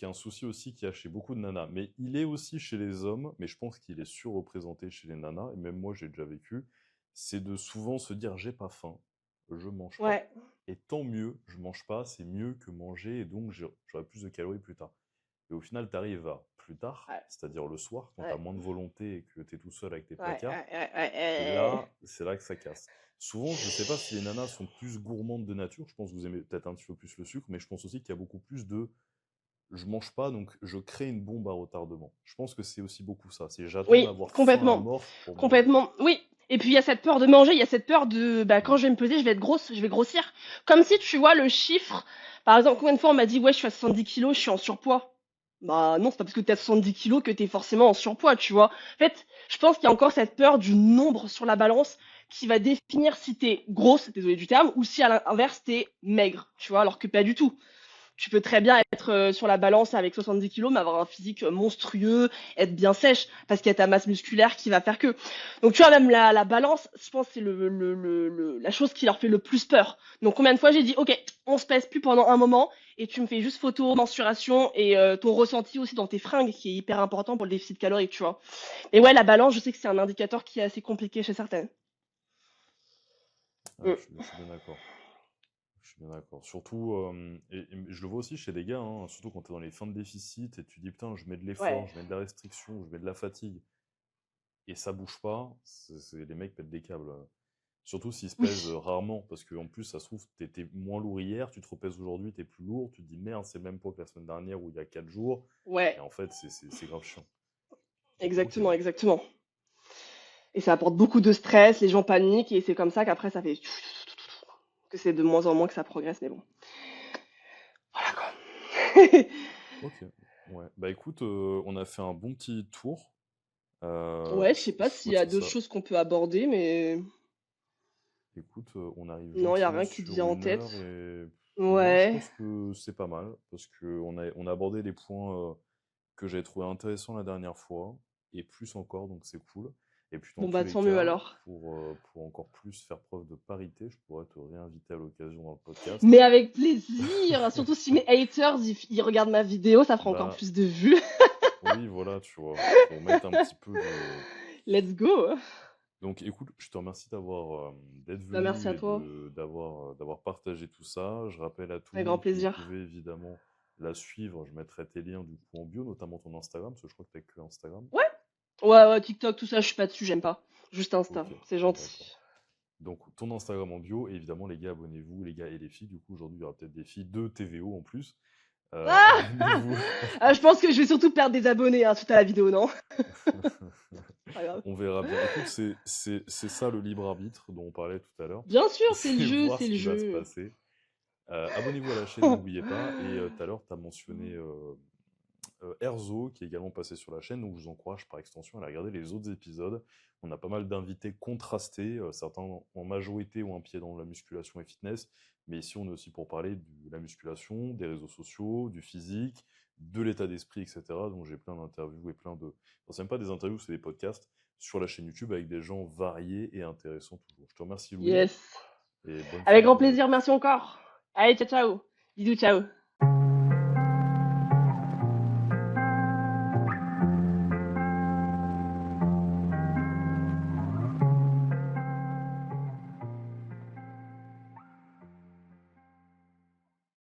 un souci aussi qu'il y a chez beaucoup de nanas. Mais il est aussi chez les hommes, mais je pense qu'il est surreprésenté chez les nanas, et même moi, j'ai déjà vécu. C'est de souvent se dire, j'ai pas faim, je mange pas. Ouais, Et tant mieux, je mange pas, c'est mieux que manger, et donc j'aurai plus de calories plus tard. Et au final, tu arrives à plus tard, ouais, c'est-à-dire le soir, quand tu as ouais, moins de volonté et que tu es tout seul avec tes ouais, placards. ouais, ouais, ouais, Et ouais. là, c'est là que ça casse. Souvent, je ne sais pas si les nanas sont plus gourmandes de nature. Je pense que vous aimez peut-être un petit peu plus le sucre, mais je pense aussi qu'il y a beaucoup plus de je mange pas, donc je crée une bombe à retardement. Je pense que c'est aussi beaucoup ça. C'est j'attends Oui, d'avoir faim à complètement. mort pour manger. Complètement. Oui. Et puis il y a cette peur de manger, il y a cette peur de bah Mm. quand je vais me peser, je vais être grosse, je vais grossir. Comme si tu vois le chiffre. Par exemple, combien de fois on m'a dit ouais, je suis à 70 kilos, je suis en surpoids. Bah non, c'est pas parce que t'es à 70 kilos que t'es forcément en surpoids, tu vois. En fait, je pense qu'il y a encore cette peur du nombre sur la balance qui va définir si t'es grosse, désolé du terme, ou si à l'inverse t'es maigre, tu vois, alors que pas du tout. Tu peux très bien être sur la balance avec 70 kilos, mais avoir un physique monstrueux, être bien sèche, parce qu'il y a ta masse musculaire qui va faire que. Donc tu vois, même la balance, je pense que c'est la chose qui leur fait le plus peur. Donc combien de fois j'ai dit, ok, on se pèse plus pendant un moment, et tu me fais juste photo, mensuration, et ton ressenti aussi dans tes fringues, qui est hyper important pour le déficit calorique, tu vois. Et ouais, la balance, je sais que c'est un indicateur qui est assez compliqué chez certaines. Ouais, Mm. je suis bien d'accord. Je suis bien d'accord. Surtout, et je le vois aussi chez les gars, hein, surtout quand tu es dans les fins de déficit et tu dis putain, je mets de l'effort, Ouais. je mets de la restriction, je mets de la fatigue, et ça bouge pas, les mecs pètent des câbles. Surtout s'ils se Oui. pèsent rarement, parce qu'en plus, ça se trouve, t'étais moins lourd hier, tu te repèses aujourd'hui, t'es plus lourd, tu te dis merde, c'est le même poids que la semaine dernière ou il y a 4 jours, et Ouais. en fait, c'est grave chiant. Ok. Exactement, exactement. Et ça apporte beaucoup de stress, les gens paniquent et c'est comme ça qu'après ça fait que c'est de moins en moins que ça progresse, mais bon. Voilà quoi. Ok. Ouais. Bah écoute, on a fait un bon petit tour. Ouais, je sais pas Je s'il trouvais y que a ça, d'autres choses qu'on peut aborder, mais écoute, on arrive non, il y a gentiment rien qui te vient sur en une tête. heure et moi je Ouais. pense que c'est pas mal parce qu'on a abordé les points que j'avais trouvé intéressants la dernière fois et plus encore donc c'est cool. Et puis, dans Bon, tous bah, les tant mieux cas, alors. pour encore plus faire preuve de parité, je pourrais te réinviter à l'occasion dans le podcast. Mais avec plaisir, surtout si mes haters, ils regardent ma vidéo, ça fera encore Bah, plus de vues. oui, voilà, tu vois, pour mettre un petit peu de... Let's go. Donc, écoute, je te remercie d'être Bah, merci venu à et toi. d'avoir partagé tout ça. Je rappelle à tout le Avec grand monde que vous plaisir. pouvez évidemment la suivre. Je mettrai tes liens du coup en bio, notamment ton Instagram, parce que je crois que tu que Instagram. Ouais, ouais, TikTok, tout ça, je suis pas dessus, j'aime pas. Juste Insta, Ok, c'est d'accord. gentil. Donc, ton Instagram en bio, et évidemment, les gars, abonnez-vous, les gars et les filles. Du coup, aujourd'hui, il y aura peut-être des filles de TVO en plus. Ah Abonnez-vous. Je pense que je vais surtout perdre des abonnés suite à la vidéo, non? Pas grave. On verra bien. Écoute, c'est ça le libre arbitre dont on parlait tout à l'heure. Bien sûr, c'est le C'est jeu, voir c'est ce le qui va se jeu. passer. Abonnez-vous à la chaîne, n'oubliez pas. Et tout à l'heure, tu as mentionné Erzo, qui est également passé sur la chaîne. Donc, je vous encourage par extension à aller regarder les autres épisodes. On a pas mal d'invités contrastés. Certains en majorité ont un pied dans la musculation et fitness. Mais ici, on est aussi pour parler de la musculation, des réseaux sociaux, du physique, de l'état d'esprit, etc. Donc, j'ai plein d'interviews et plein de... Enfin, c'est même pas des interviews, c'est des podcasts sur la chaîne YouTube avec des gens variés et intéressants toujours. Je te remercie, Louise, Yes. et bonne fin Avec de grand journée à plaisir, tous. merci encore. Allez, ciao, ciao. Bisous, ciao.